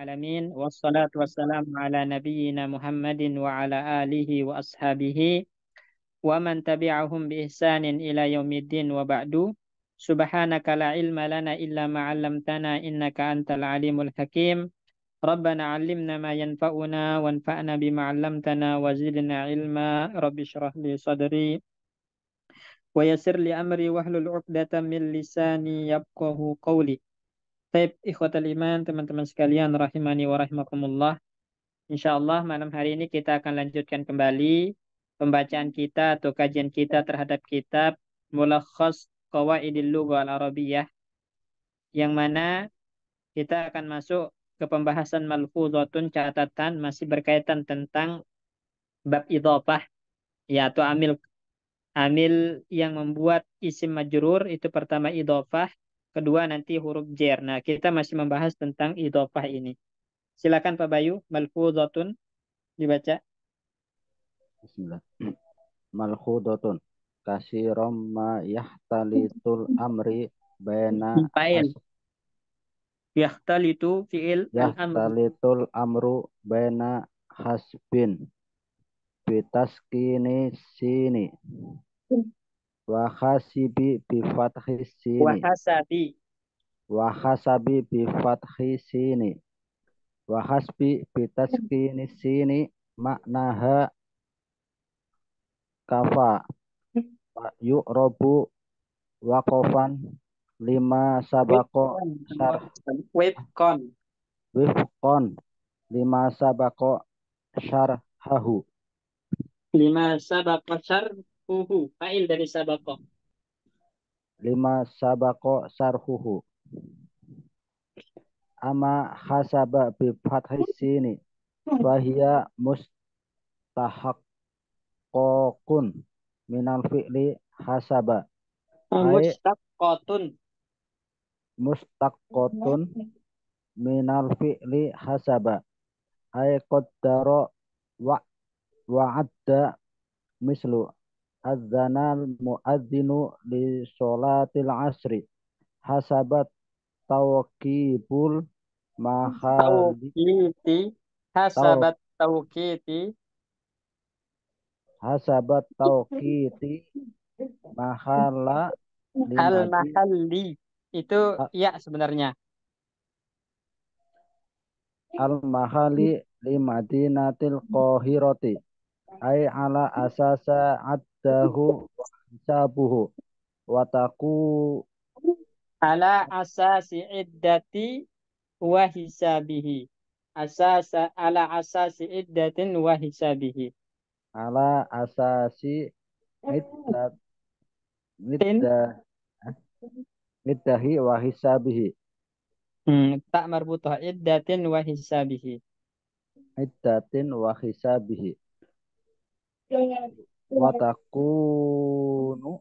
alamin wassalatu wassalamu ala nabiyyina Muhammadin wa ala alihi wa ashabihi wa man tabi'ahum bi ihsanin ila yaumiddin wa ba'du. Subhanaka la ilma lana illa ma 'allamtana innaka antal alimul hakim. Rabbana 'allimna ma yanfa'una wanfa'na bima 'allamtana wa zidna ilma. Rabbi shrah li sadri wa yassir li amri wahlul 'uqdatam min lisani yafqahu qawli. Baik, ikhwatal iman, teman-teman sekalian, rahimani wa rahimakumullah. Insyaallah malam hari ini kita akan lanjutkan kembali pembacaan kita atau kajian kita terhadap kitab Mulakhas Qawaidil Lughah Al-Arabiyyah, yang mana kita akan masuk ke pembahasan malfuzatun, catatan masih berkaitan tentang bab idhofah, ya, atau amil yang membuat isim majrur. Itu pertama idhofah, kedua nanti huruf jar. Nah, kita masih membahas tentang idhofah ini. Silakan Pak Bayu, malfuzatun dibaca. Bismillah. Malkhudatun kasiram ma yahtalitul amri baina Fa'il. Yahtalitu fi'il al-amr. yahtalitul amru baina hasbin bitaskini sini wa hasibi bi fathi sini Wahasabi. wa hasabi bi fathi sini wa hasbi bitaskini sini maknaha kafa yu'rabu waqafan lima sabako syarh Webcon. wifqon lima sabako syarhahu Lima sabaqa syarhuhu. Fa'il dari sabaqa. lima sabako syarhuhu ama hasaba bi fathis sini fahiya mustahaqqun minal fi'li hasaba ay Mustaqqatun. mustaqqatun minal fi'li hasaba ay qaddara wa wa'adda mislu adzanal muadzinu li sholatil asri hasabat tawqibul mahali Tauqiti. taw Hasabat tauqiti. hasabat tawqiti mahala limadi Al-mahalli. Itu ya sebenarnya. al mahali limadinatil qahirati ay ala asasa addahu hisabuhu wataku Ala asasi iddati wa hisabihi. Ala asasi iddatin wa hisabihi. ala asasi iddat Tin. iddah iddahi wa hisabihi Tak marbutah iddatin wa hisabihi. iddatin wa hisabihi watakunu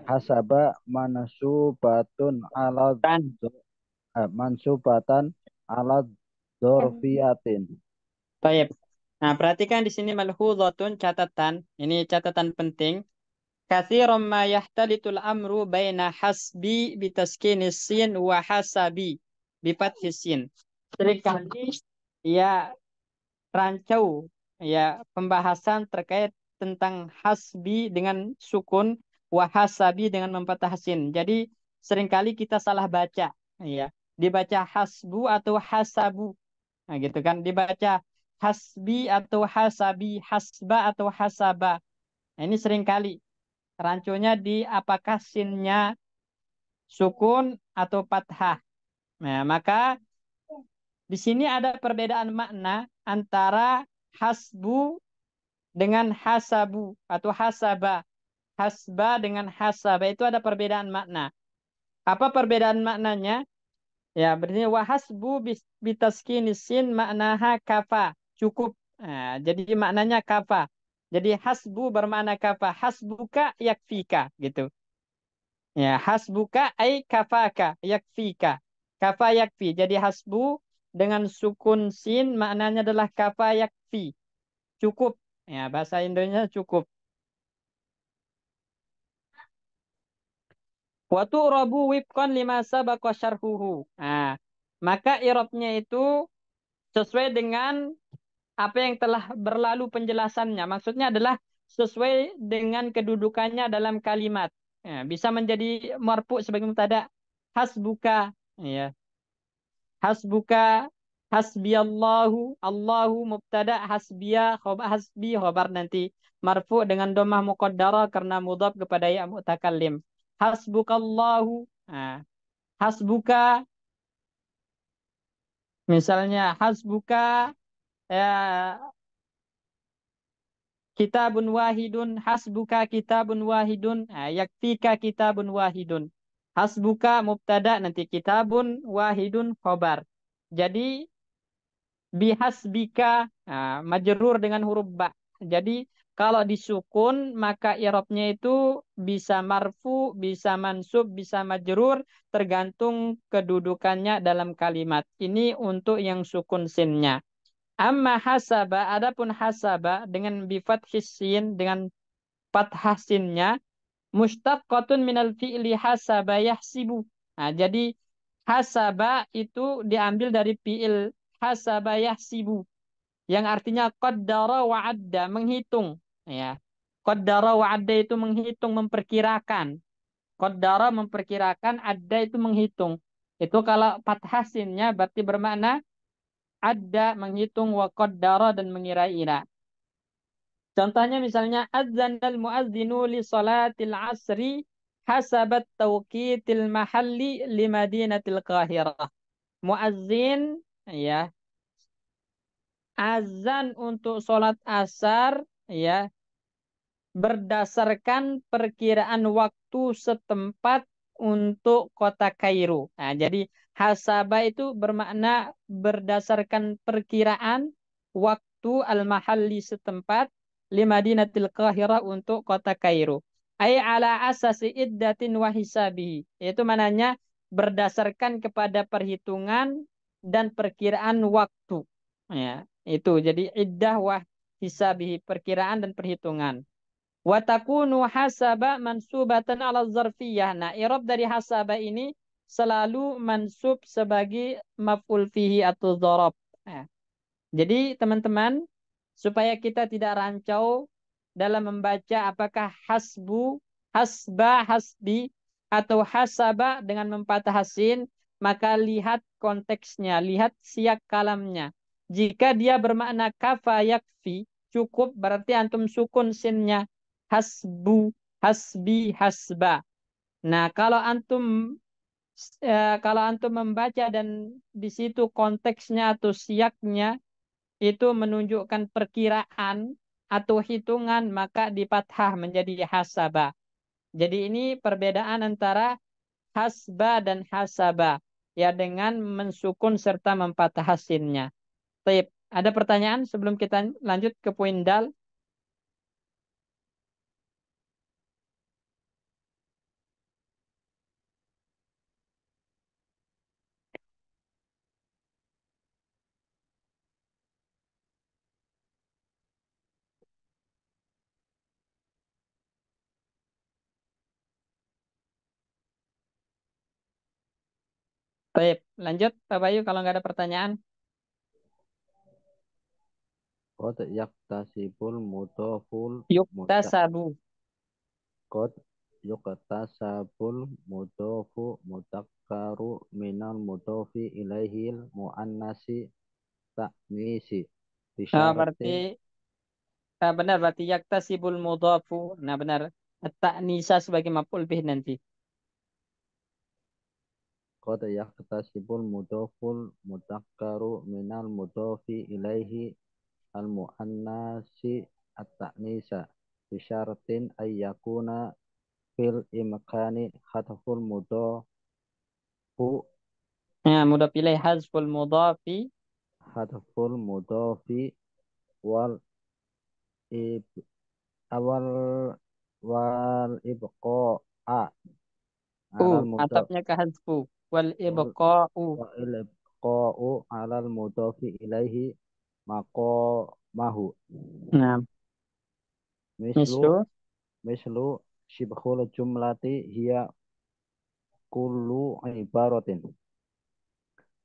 hasaba mansubatun ala Kan. mansubatan ala dzorfiyatin. Baik. Nah, perhatikan di sini malhuzatun, catatan. Ini catatan penting. Katsiran ma yahtalitul amru baina hasbi bitaskinis sin wa hasabi bi fathis sin. Seringkali ya rancau ya pembahasan terkait tentang hasbi dengan sukun, wahasabi dengan memfathah sin. Jadi seringkali kita salah baca, ya. Dibaca hasbu atau hasabu. Nah, gitu kan. Dibaca hasbi atau hasabi, hasba atau hasaba. Nah, ini seringkali rancunya di apakah sinnya sukun atau fathah. Nah, maka di sini ada perbedaan makna antara hasbu dengan hasabu atau hasaba. Hasba dengan hasaba itu ada perbedaan makna. Apa perbedaan maknanya? Ya, berarti wahasbu bitaskinisin maknaha kafa, cukup. Nah, jadi maknanya kafa. Jadi hasbu bermakna kafa, hasbuka yakfika gitu. Ya, hasbuka ay kafaka yakfika. Kafa yakfi. Jadi hasbu dengan sukun sin maknanya adalah kafa yakfi, cukup. Ya, bahasa Indonesia cukup. Wa tu'rabu wifqan lima sabaqa syarhuhu. Nah, maka i'rabnya itu sesuai dengan apa yang telah berlalu penjelasannya. Maksudnya adalah sesuai dengan kedudukannya dalam kalimat. Ya, bisa menjadi marfu sebagai mubtada, hasbuka, ya. Hasbuka, hasbiyallahu, Allahu mubtada, hasbiya, khobar, hasbi, khobar nanti marfu dengan domah muqaddarah karena mudhaf kepada ya mutakallim. Hasbukallahu, nah, hasbuka, misalnya hasbuka, ya, kitabun wahidun, hasbuka kitabun wahidun, nah, yaktika kitabun wahidun. Hasbuka mubtada nanti kitabun wahidun khobar. Jadi bihasbika, nah, majrur dengan huruf ba. Jadi kalau disukun maka i'rabnya itu bisa marfu, bisa mansub, bisa majrur tergantung kedudukannya dalam kalimat. Ini untuk yang sukun sinnya. Amma hasaba, adapun hasaba dengan bifathis sin, dengan fathah sinnya, mustaqqatun minal fi'li hasaba yahsibu. Nah, jadi hasaba itu diambil dari fi'il hasaba yahsibu yang artinya qaddara wa adda, menghitung, ya. Qaddara wa adda itu menghitung, memperkirakan. Qaddara memperkirakan, adda itu menghitung. Itu kalau fathah sinnya berarti bermakna adda, menghitung, wa qaddara, dan mengira-ira. Contohnya misalnya adzanal muadzinu li salatil asri hasabat tauqitil mahalli li madinatil Qahirah. Muazzin, ya, azan untuk sholat asar, ya, berdasarkan perkiraan waktu setempat untuk kota Kairo. Nah, jadi hasaba itu bermakna berdasarkan perkiraan waktu al-mahalli setempat li Madinatil Qahirah untuk kota Kairo. Ai ala asasi iddatin wa hisabihi. Itu mananya berdasarkan kepada perhitungan dan perkiraan waktu. Ya, itu jadi iddah wa hisabihi, perkiraan dan perhitungan. Wa takunu hasaba mansubatan ala zarfiyah. Nah, i'rab dari hasaba ini selalu mansub sebagai maf'ul fihi atau dzarab. Nah, jadi teman-teman, supaya kita tidak rancau dalam membaca apakah hasbu, hasba, hasbi, atau hasaba dengan mempatah hasin, maka lihat konteksnya, lihat siyak kalamnya. Jika dia bermakna kafa yakfi, cukup, berarti antum sukun sinnya. Hasbu, hasbi, hasba. Nah, kalau antum membaca dan di situ konteksnya atau siaknya itu menunjukkan perkiraan atau hitungan, maka dipathah menjadi hasaba. Jadi ini perbedaan antara hasba dan hasaba, ya, dengan mensukun serta mempatah hasinnya. Baik, ada pertanyaan sebelum kita lanjut ke poin dal? Baik, lanjut Pak Bayu kalau nggak ada pertanyaan. Qad yaktasibul mudhaful muda Yuktasabu. qad yuktasabul mudhafu mudakkaru minal mudhafi ilaihil muannasi ta'nisi Nah, bisyaratin. berarti benar, berarti yaktasibul mudhafu. Nah, benar. At-ta'nisa sebagai maf'ul bih nanti. Qad yaktasibul mudhaful mudakkaru minal mudhafi ilaihi al muannasi at-ta'nisa bisyaratin ayyakuna fil imkani khatful mudhafu Nah, mudah pilih hazful mudhafi. hadful mudhafi wal ib awal wal ibqa a alal mudhaf Atapnya ke hazfu. Wal wal ibqa'u. wal ibqa alal mudhafi ilaihi maqamahu Nah, mislu mislu. mislu shibhul jumlati hiya kullu ibaratin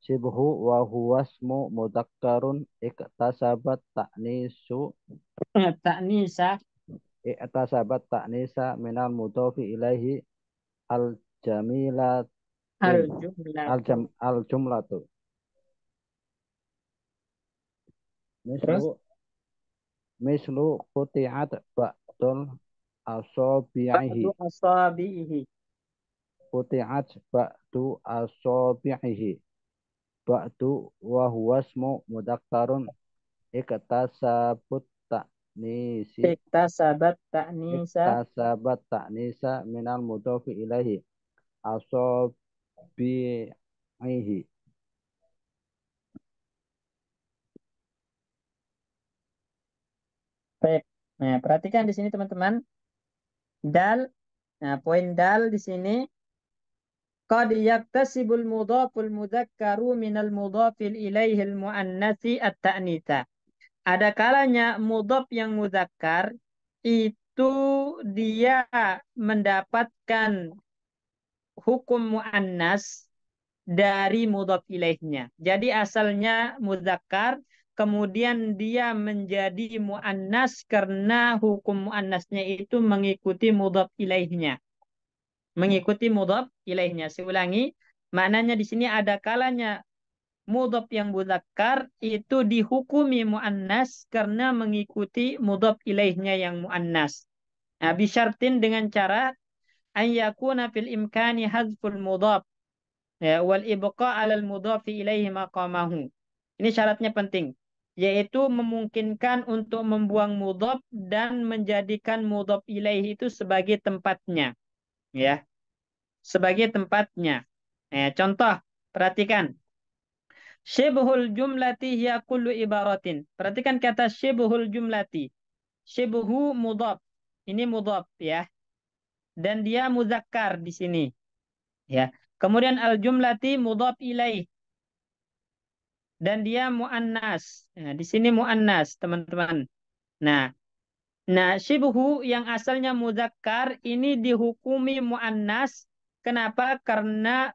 Shibhu wa huwa ismu mudakkarun iktasabat ta'nisu Ta'nisa iktasabat ta'nisa minal mudhofi ilaihi al jamilatin al-jumlatu. al jumlatu. Terus Mislu mislu quti'at ba'dul asabi'ihi. ba'du asabihi. Quti'at ba'du asabi'ihi. Ba'du wa huwa ismu mudakkarun iktasabut ta'nisi Iktasabat ta'nisa. iktasabat ta'nisa minal mudhofi ilaihi asabi'ihi. Baik. Nah, perhatikan di sini teman-teman. Dal. Nah, poin dal di sini. Qad yaktasibul mudhaful mudhakkaru minal mudhafil ilaihil muannatsi at-ta'nitsa. Ada kalanya mudhaf yang mudzakkar itu dia mendapatkan hukum muannas dari mudhaf ilaihnya. Jadi asalnya mudzakkar, kemudian dia menjadi muannas karena hukum muannasnya itu mengikuti mudhaf ilaihnya. Mengikuti mudhaf ilaihnya. Saya ulangi, maknanya di sini ada kalanya mudhaf yang mudzakkar itu dihukumi muannas karena mengikuti mudhaf ilaihnya yang muannas. Nah, bisyartin dengan cara an yakuna fil imkani hadzful mudhaf ya wal ibqa 'alal mudhafi ilaihi maqamahu. Ini syaratnya penting, yaitu memungkinkan untuk membuang mudhaf dan menjadikan mudhaf ilaihi itu sebagai tempatnya, ya, sebagai tempatnya. Contoh, perhatikan. Syibhul jumlati hiya kullu ibaratin. Perhatikan kata syibhul jumlati. Syibhu mudhaf. Ini mudhaf ya. Dan dia muzakkar di sini, ya. Kemudian al jumlati mudhaf ilaih dan dia muannas. Nah, di sini muannas, teman-teman. Nah, syibhu yang asalnya muzakkar ini dihukumi muannas. Kenapa? Karena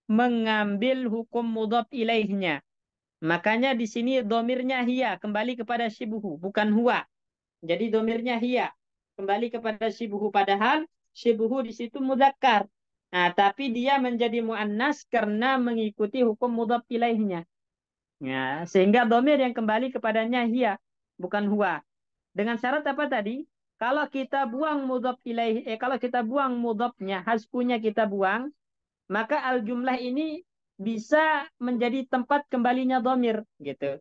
mengambil hukum mudhaf ilaihnya. Makanya di sini domirnya hiya kembali kepada syibhu, bukan huwa. Jadi domirnya hiya kembali kepada syibhu, padahal syibhu di situ mudzakkar. Nah, tapi dia menjadi muannas karena mengikuti hukum mudhaf ilaihnya. Ya, sehingga domir yang kembali kepadanya hiya, bukan huwa. Dengan syarat apa tadi? Kalau kita buang mudhaf ilaih, kalau kita buang mudhafnya, hasbunya kita buang, maka al jumlah ini bisa menjadi tempat kembalinya domir, gitu.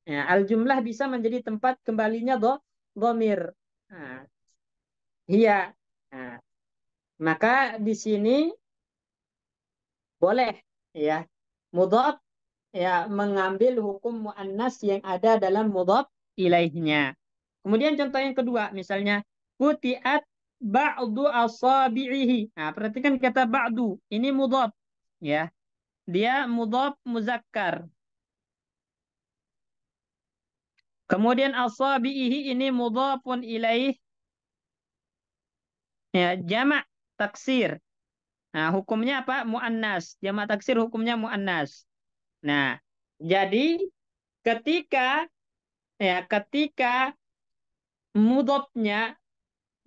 Ya, al jumlah bisa menjadi tempat kembalinya domir. Nah, iya. Nah, maka di sini boleh ya mudhaf ya mengambil hukum muannas yang ada dalam mudhaf ilaihnya. Kemudian contoh yang kedua, misalnya kutiat ba'du asabi'ihi. Nah, perhatikan kata ba'du, ini mudhaf ya. Dia mudhaf muzakkar. Kemudian asabi'ihi ini mudhafun ilaih ya, jamak taksir. Nah, hukumnya apa? Muannas. Jamak taksir hukumnya muannas. Nah, jadi ketika ketika mudhafnya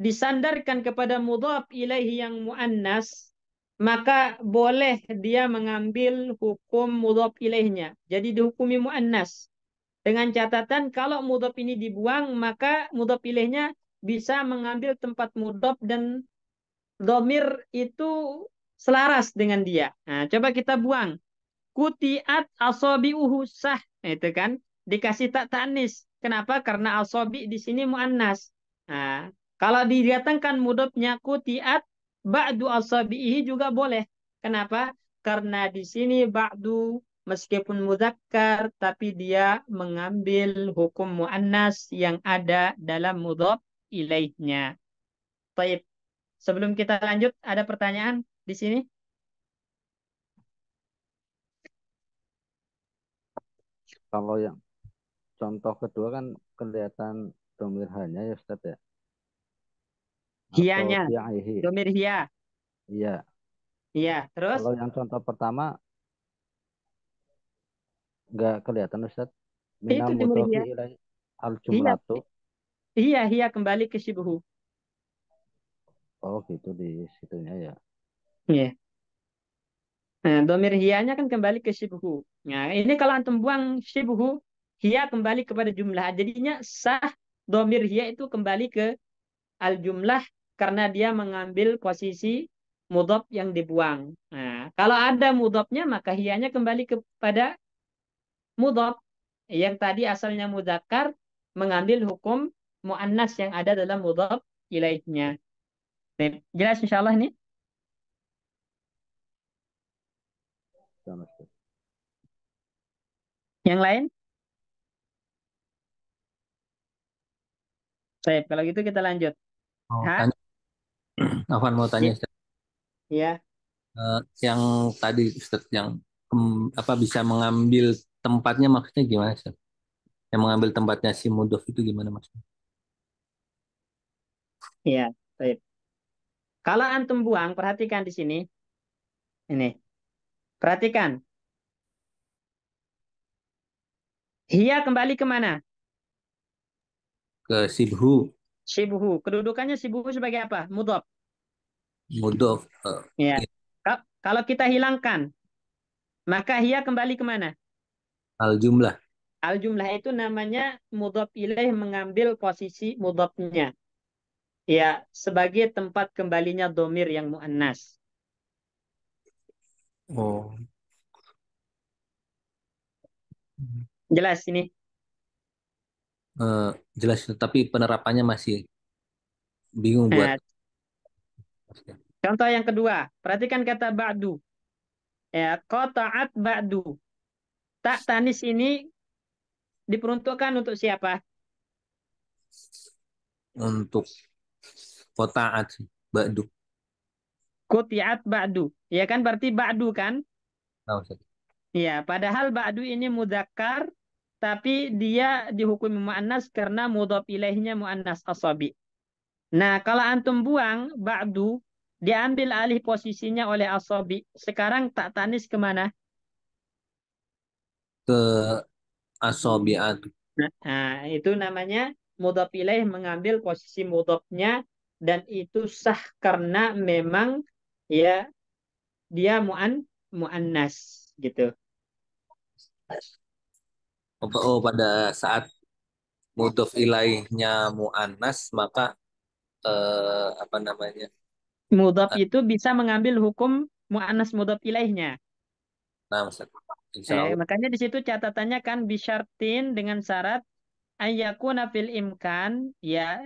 disandarkan kepada mudhaf ilaihi yang muannas, maka boleh dia mengambil hukum mudhaf ilaihnya. Jadi dihukumi muannas. Dengan catatan kalau mudhaf ini dibuang, maka mudhaf ilaihnya bisa mengambil tempat mudhaf dan domir itu selaras dengan dia. Nah, coba kita buang. Kutiat asabi'uhu sah. Itu kan dikasih tak tanis. Kenapa? Karena asabi di sini muannas. Nah, kalau didatangkan mudhofnya kutiat ba'du asabi'ihi juga boleh. Kenapa? Karena di sini ba'du meskipun mudzakkar tapi dia mengambil hukum muannas yang ada dalam mudhaf ilaihnya. Baik. Sebelum kita lanjut, ada pertanyaan di sini? Kalau yang contoh kedua kan kelihatan domir hanya ya Ustaz ya. Atau Hiyanya, bi'ihi. domir hiya. Iya. Iya, terus? Kalau yang contoh pertama Nggak kelihatan Ustaz. Itu Minal di mudhofi Muriyah. ilai al Iya, jumlatu. iya kembali ke Syibhu. Oh gitu di situnya ya. Iya. Nah, domir hiyanya kan kembali ke Syibhu. Nah, ini kalau antum buang Syibhu, hiya kembali kepada jumlah. Jadinya sah domir hiya itu kembali ke al jumlah karena dia mengambil posisi mudhof yang dibuang. Nah, kalau ada mudhofnya maka hiyanya kembali kepada mudhof yang tadi asalnya mudzakkar mengambil hukum muannas yang ada dalam mudhof ilaihnya. Baik, jelas insyaallah ini. Sama Ustaz. Yang lain? Baik, kalau gitu kita lanjut. Mau Ha? tanya, Afwan mau tanya Ya, Ustaz. ya, Yang tadi Ustaz yang apa bisa mengambil tempatnya maksudnya gimana Ustaz? Yang mengambil tempatnya si mudhof itu gimana maksudnya? ya. Baik. Kalau antum buang, perhatikan di sini. Ini, perhatikan. Hia kembali kemana? Ke sibhu Sibuhu. Kedudukannya sibuhu sebagai apa? Mudhof. mudhof Ya. Kalau kita hilangkan, maka hia kembali kemana? al jumlah. Al jumlah itu namanya mudhof ilaih mengambil posisi mudhofnya. Ya, sebagai tempat kembalinya domir yang muannas. Oh. Jelas ini. Eh, jelas tapi penerapannya masih bingung buat Nah, contoh yang kedua, perhatikan kata ba'du. Ya, qata'at ba'du. Tak tanis ini diperuntukkan untuk siapa? untuk kotaat sih, ba'du. Quti'at ba'du. Ya kan berarti ba'du kan? Nah, Ustaz. Ya, padahal ba'du ini mudzakkar tapi dia dihukumi muannas karena mudhaf ilaihnya muannas asabi. Nah, kalau antum buang ba'du diambil alih posisinya oleh asabi. Sekarang tak tanis kemana? Ke asobiat. Nah, itu namanya mudhaf ilaih mengambil posisi mudhafnya dan itu sah karena memang ya dia muannas gitu. Oh, pada saat mudhof ilaihnya muannas maka apa namanya? Mudhaf itu bisa mengambil hukum muannas mudhaf ilaihnya. Nah, Ustaz. Insya Allah. Makanya di situ catatannya kan bisyartin dengan syarat ayyakuna fil imkan ya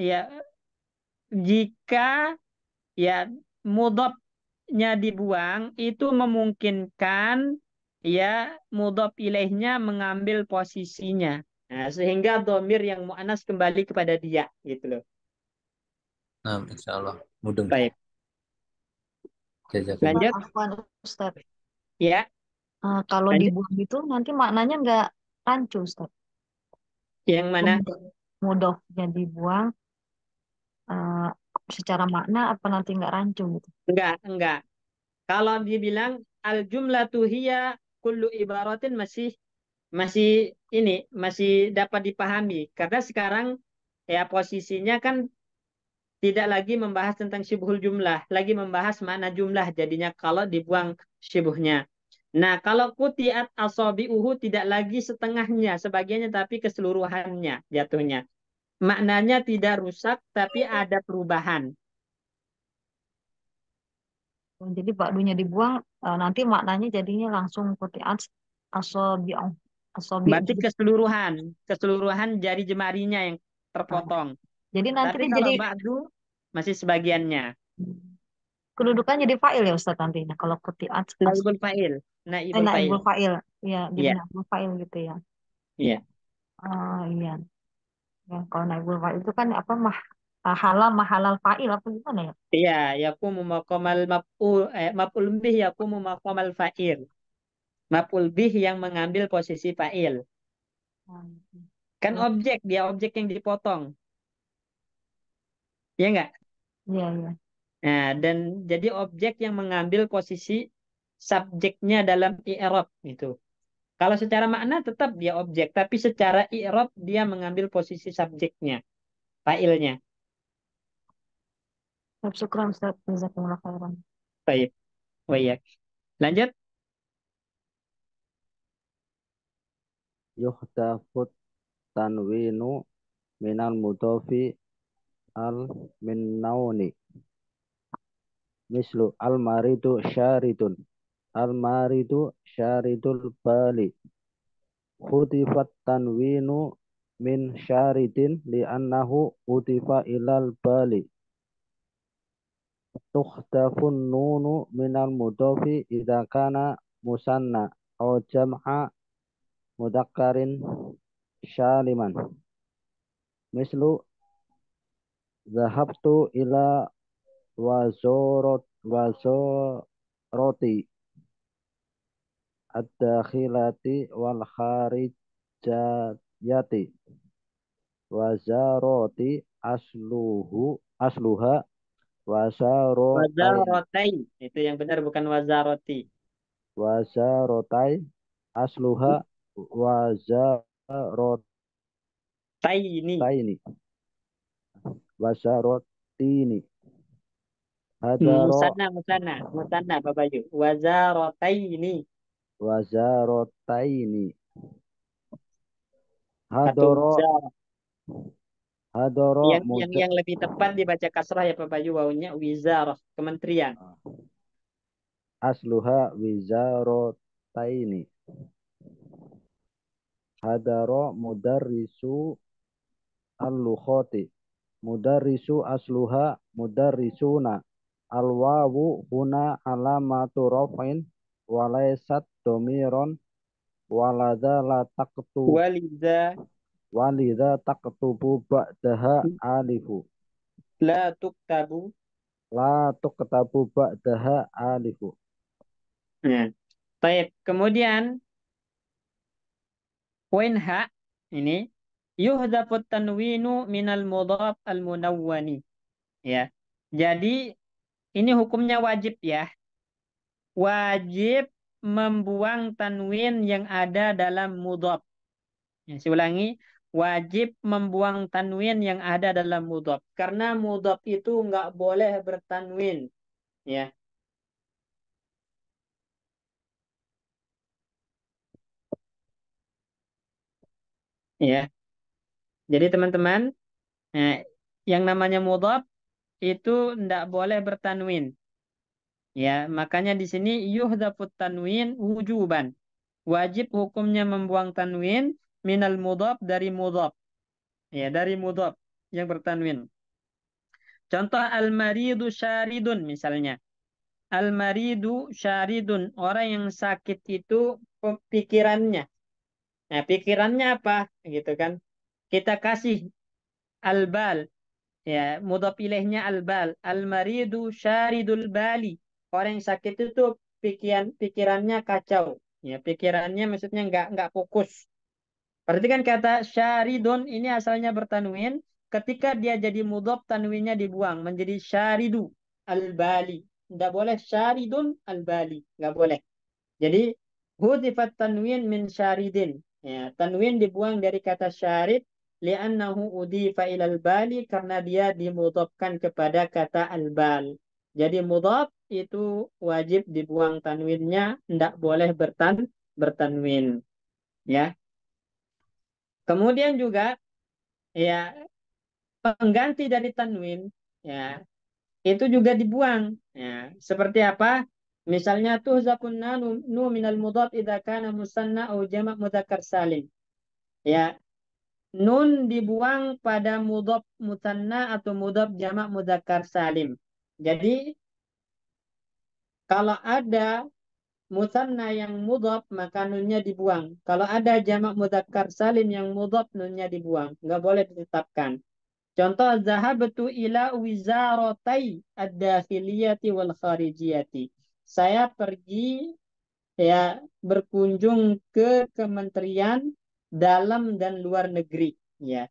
ya jika ya mudhafnya dibuang itu memungkinkan ya mudhaf ilaihnya mengambil posisinya. Nah, sehingga domir yang mu'annas kembali kepada dia gitu loh. Nah, insya Allah. Mudeng. Baik, Jazakallah. lanjut Afwan Ustaz. ya, Kalau lanjut dibuang itu nanti maknanya nggak rancu Ustaz. yang mana? Mudofnya dibuang eh, secara makna apa nanti nggak rancu gitu. Enggak. Kalau dibilang al jumlatu hiya kullu ibaratin masih masih masih dapat dipahami karena sekarang ya posisinya kan tidak lagi membahas tentang syibhul jumlah, lagi membahas makna jumlah jadinya kalau dibuang syibhnya. Nah, kalau kutiat asabi'uhu tidak lagi setengahnya, sebagiannya tapi keseluruhannya jatuhnya. Maknanya tidak rusak tapi ada perubahan. Jadi bakdunya dibuang nanti maknanya jadinya langsung kutiat asobi asobi. Berarti keseluruhan jari jemarinya yang terpotong. Jadi nanti Tapi dia kalau jadi ba'du masih sebagiannya. kedudukan jadi fa'il ya Ustaz nantinya kalau kutiat Naibul fa'il. Naibul fa'il. naibul fa'il ya jadi Iya, naibul fa'il gitu ya. iya. Oh iya. Ya, kalau naibul fa'il itu kan apa halal mahalal fa'il apa gimana ya? Iya, yakumu maqamal maf'ul bih yakumu maqamal fa'il. Maf'ul bih yang mengambil posisi fa'il. Kan Ya, objek, dia objek yang dipotong. Ya enggak? iya, iya. Nah, dan jadi objek yang mengambil posisi subjeknya dalam i'rab gitu. Kalau secara makna tetap dia objek, tapi secara i'rab dia mengambil posisi subjeknya, fa'ilnya. Syukran Ustaz. Jazakumullah khairan. Baik. Oh iya. Lanjut. Yuhdafut tanwinu minal mudofi al min nauni. Mislu al-maridu syaridun. Al-maridu syaridul bali. Khutifat tanwinu min syaridin li'annahu utifa ilal bali. Tukhtafun nunu minal mudofi idha kana musanna au jam'a mudakkarin syaliman. Mislu zahabtu ila wazoroti ad-dakhilati wal kharijati. Wazaroti asluha wazarotai Wazarotai. Itu yang benar, bukan wazaroti. wazarotai asluha wazarotaini Taini. wazarotini hadaro Musanna, Pak Bayu. Wazarotaini. wazarotaini Atau hadoro wizar. hadoro muda Yang lebih tepat dibaca kasrah ya Pak Bayu, wawunya wizarah, kementerian. asluha wizarotaini hadaro mudarrisu al-lukhati mudarrisu asluha mudarrisuna al-wawu huna alamatu raf'in walaysat domiron walada la taqtu Walidha walidha taqtubu ba'daha alifu la tuktabu. la tuqtabu ba'daha alifu. Nah, baik. Kemudian poin H ini yuhdafut tanwinu minal mudhaf al munawwani. Ya. Jadi ini hukumnya wajib ya. Wajib membuang tanwin yang ada dalam mudhaf. Ya, saya ulangi, wajib membuang tanwin yang ada dalam mudhaf. Karena mudhaf itu nggak boleh bertanwin. Ya, ya. Jadi teman-teman, eh, yang namanya mudhaf itu nggak boleh bertanwin. Ya, makanya di sini yuhdafut tanwin wujuban. Wajib hukumnya membuang tanwin minal mudhaf dari mudhaf. Ya, dari mudhaf yang bertanwin. Contoh al-maridu syaridun misalnya. Al-maridu syaridun. Orang yang sakit itu pikirannya. Nah, pikirannya apa? Gitu kan. Kita kasih al-bal. Ya, mudhaf ilaihnya al-bal. Al-maridu syaridul bali. Orang yang sakit itu pikirannya kacau. Ya, pikirannya maksudnya nggak fokus. Perhatikan kata syaridun ini asalnya bertanwin. Ketika dia jadi mudhaf tanwinnya dibuang menjadi syaridu al-bali. Nggak boleh syaridun al-bali. Nggak boleh. Jadi hudifat tanwin min syaridin. Ya, tanwin dibuang dari kata syarid li'annahu udifa ilal bali karena dia dimudhafkan kepada kata al-bal. Jadi mudhaf itu wajib dibuang tanwinnya, tidak boleh bertanwin. Ya. Kemudian juga ya pengganti dari tanwin ya itu juga dibuang. Ya, seperti apa? Misalnya tuhzafun nu minal mudhaf idza kana musanna au jama' mudzakkar salim. Ya, nun dibuang pada mudhaf musanna atau mudhaf jama' mudzakkar salim. Jadi kalau ada musanna yang mudhaf maka nunnya dibuang. Kalau ada jamak mudzakkar salim yang mudhaf nunnya dibuang. Nggak boleh ditetapkan. Contoh zahabtu ila wizaratai ad-dakhiliyati wal kharijiyati. Saya pergi ya berkunjung ke kementerian dalam dan luar negeri ya.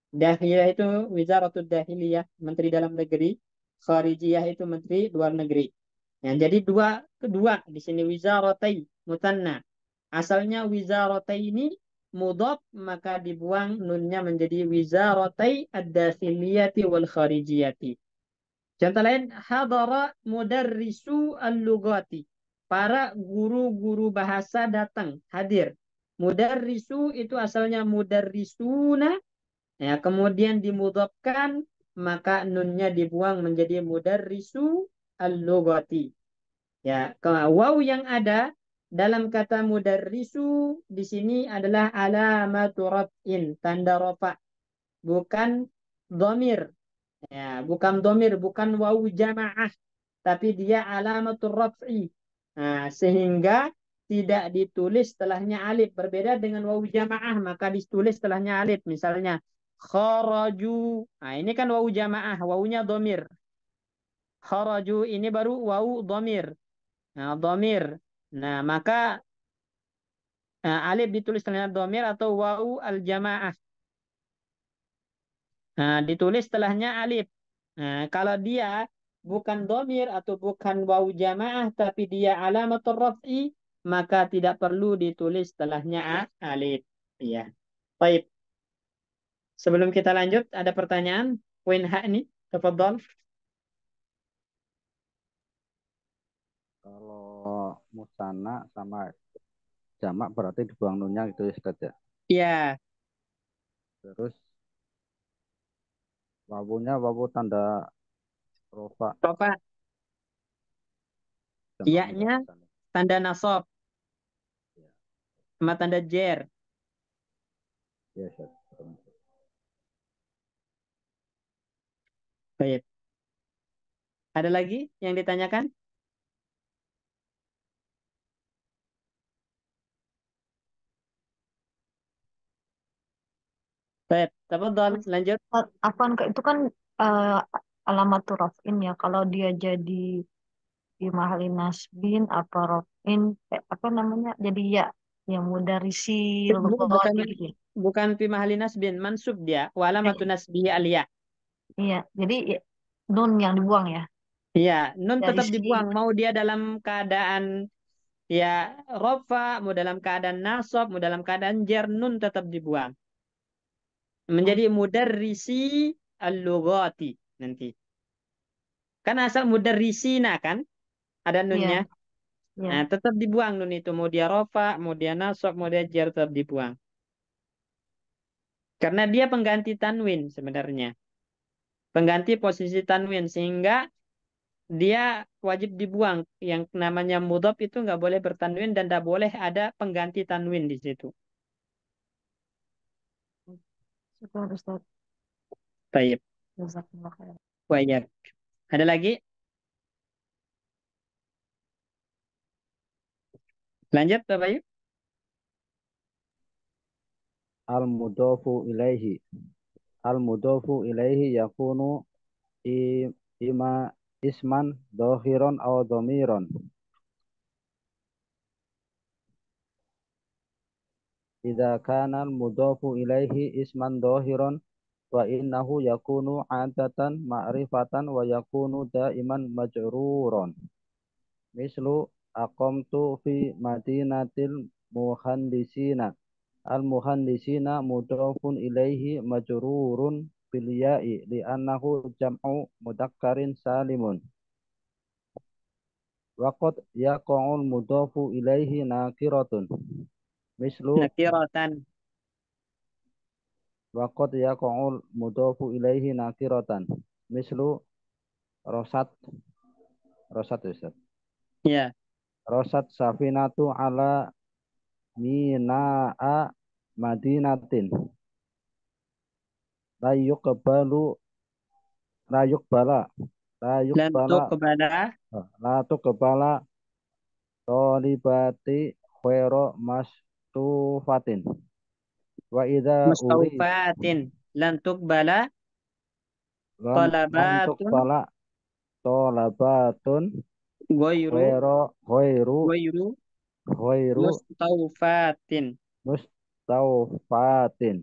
Dahiliyah itu wizaratud dahiliyah, menteri dalam negeri. Kharijiyah itu menteri luar negeri. Ya, jadi kedua di sini wizaratai mutanna. Asalnya wizarataini mudhaf, maka dibuang nunnya menjadi wizaratai ad-dakhiliyati wal kharijiyati. Contoh lain, hadara mudarrisu al-lughati. Para guru-guru bahasa datang, hadir. Mudarrisu itu asalnya mudarrisuna, ya, kemudian dimudhafkan, maka nunnya dibuang menjadi mudarrisu al-lughati. Ya, waw yang ada dalam kata mudarrisu di sini adalah alamatu raf'in, tanda rafa, bukan domir. Ya, bukan domir, bukan waw jamaah, tapi dia alamatul raf'i. Nah, sehingga tidak ditulis setelahnya alif. Berbeda dengan waw jamaah, maka ditulis setelahnya alif. Misalnya, kharaju. Nah, ini kan waw jamaah, wawunya domir. Kharaju ini baru waw domir. Nah, domir. Nah, maka alif ditulis setelahnya domir atau waw al-jamaah. Nah, ditulis setelahnya alif. Nah, kalau dia bukan domir atau bukan waw jamaah, tapi dia alamatul raf'i, maka tidak perlu ditulis setelahnya alif. Iya. Baik. Sebelum kita lanjut, ada pertanyaan? Poin H ini. Tafadhol. Kalau musana sama jamak berarti dibuang nunnya gitu ya Ustaz ya. Iya. Terus wawunya wawu tanda rofa Rofa. jamaknya Iya-nya Ustaz. tanda nasab Ya, sama tanda jer. ya Ustaz. Baik. Ada lagi yang ditanyakan? Baik. Tafadhol, lanjut. Afwan Kak, itu kan eh, alamat raf'in ya. Kalau dia jadi di mahalin nasbin apa raf'in, apa namanya? Jadi ya yang mudah risi Bukan lugati gitu ya. bukan fi mahali nasbin, mansub dia. Wa alamatu Eh, nasbihi aliyah. iya, jadi ya, nun yang dibuang ya. Iya, nun Dari tetap si dibuang. Mau dia dalam keadaan ya rofa, mau dalam keadaan nasab, mau dalam keadaan jer, nun tetap dibuang. Menjadi mudarrisi al-lughati nanti. Kan asal mudarrisina kan, ada iya, nunnya. iya. Nah, tetap dibuang nun itu. Mau dia rofa, mau dia nasab, mau dia jer, tetap dibuang. Karena dia pengganti tanwin sebenarnya. Pengganti posisi tanwin, sehingga dia wajib dibuang. Yang namanya mudhaf itu nggak boleh bertanwin dan nggak boleh ada pengganti tanwin di situ. Syukur Ustaz. Baik. Jazakumullah khair. Wajar. Ada lagi? Lanjut, Bapak Yuk. Al-mudhofu ilaihi. Al-mudhofu ilaihi yakunu ima isman dohiron atau domiron. Idza kana al-mudhofu ilaihi isman dohiron wa innahu yakunu adatan ma'rifatan wa yakunu daiman majruron. Mislu aqamtu fi madinatil muhandisina. Al-muhandisina mudhafun ilaihi majrurun bil ya'i li'annahu jam'u mudakkarin salimun. Waqad yaqa'ul mudhafu ilaihi nakiratun. Mislu Nakiratan. waqad yaqa'ul mudhafu ilaihi nakiratan. Mislu rosat rosat Ustaz. Ya. Rosat safinatu ala mina'a madinatin. La yuqbalu la yuqbala la yuqbala Lantuk kepada la tuqbala tolibati khaira mastufatin. Wa idza uri mustaufatin. Lantuk bala lam talabatun tuqbala tolabatun goyru khairu goyru khairu mustaufatin. mustaufatin.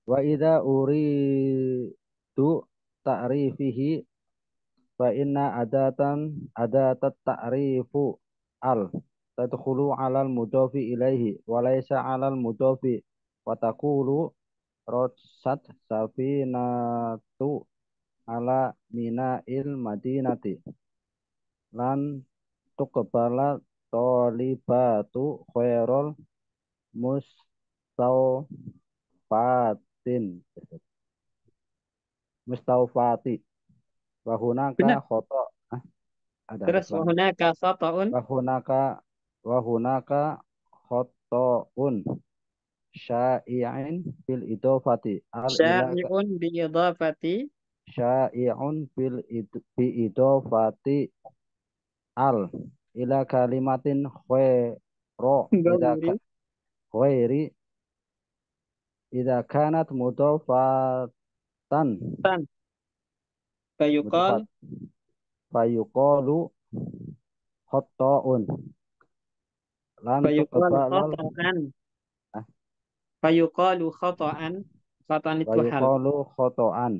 Wa idza uridu ta'rifihi fa inna adatat ta'rifu al tadkhulu 'alal mudhafi ilaihi wa laysa 'alal mudhafi wa taqulu rodsat safinatu ala mina'il madinati lan tuqbala tolibatu khairul mustaufatin mustaufati wa hunaka Benar. khoto ada Terus iklan wahunaka khata'un wa hunaka khotoun syai'in fil idofati al ila syai'un biidhafati syai'un bi idofati al ila kalimatin khairo ghairi khairi idza kanat mudofatan tan fayuqal mudofat fayuqalu khotoun lan fayuqal tuqbalal khata'an ah, fayuqalu khata'an itu hal fayuqalu khotoan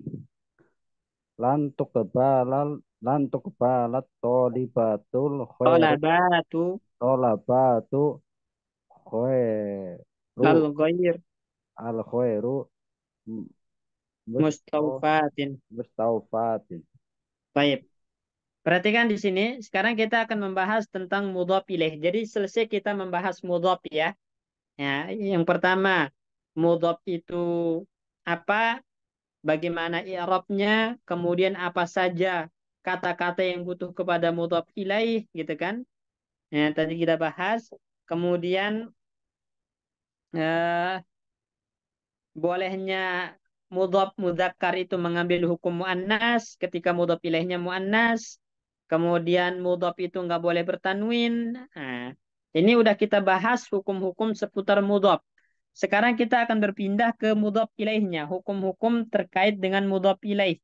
lan tuqbalat tolibatul khairu talabatu tolabatu khairu al-ghair al khairu mustaufatin. mustaufatin. Baik. Perhatikan di sini. Sekarang kita akan membahas tentang mudhaf ilaih. Jadi selesai kita membahas mudhaf ya. Ya, yang pertama, mudhaf itu apa? Bagaimana i'rabnya? Kemudian apa saja kata-kata yang butuh kepada mudhaf ilaih, gitu kan? Ya, tadi kita bahas. Kemudian eh, bolehnya mudhaf mudzakkar itu mengambil hukum muannas ketika mudhaf ilaihnya muannas. Kemudian mudhaf itu nggak boleh bertanwin. Nah, ini udah kita bahas hukum-hukum seputar mudhaf. Sekarang kita akan berpindah ke mudhaf ilaihnya, hukum-hukum terkait dengan mudhaf ilaih.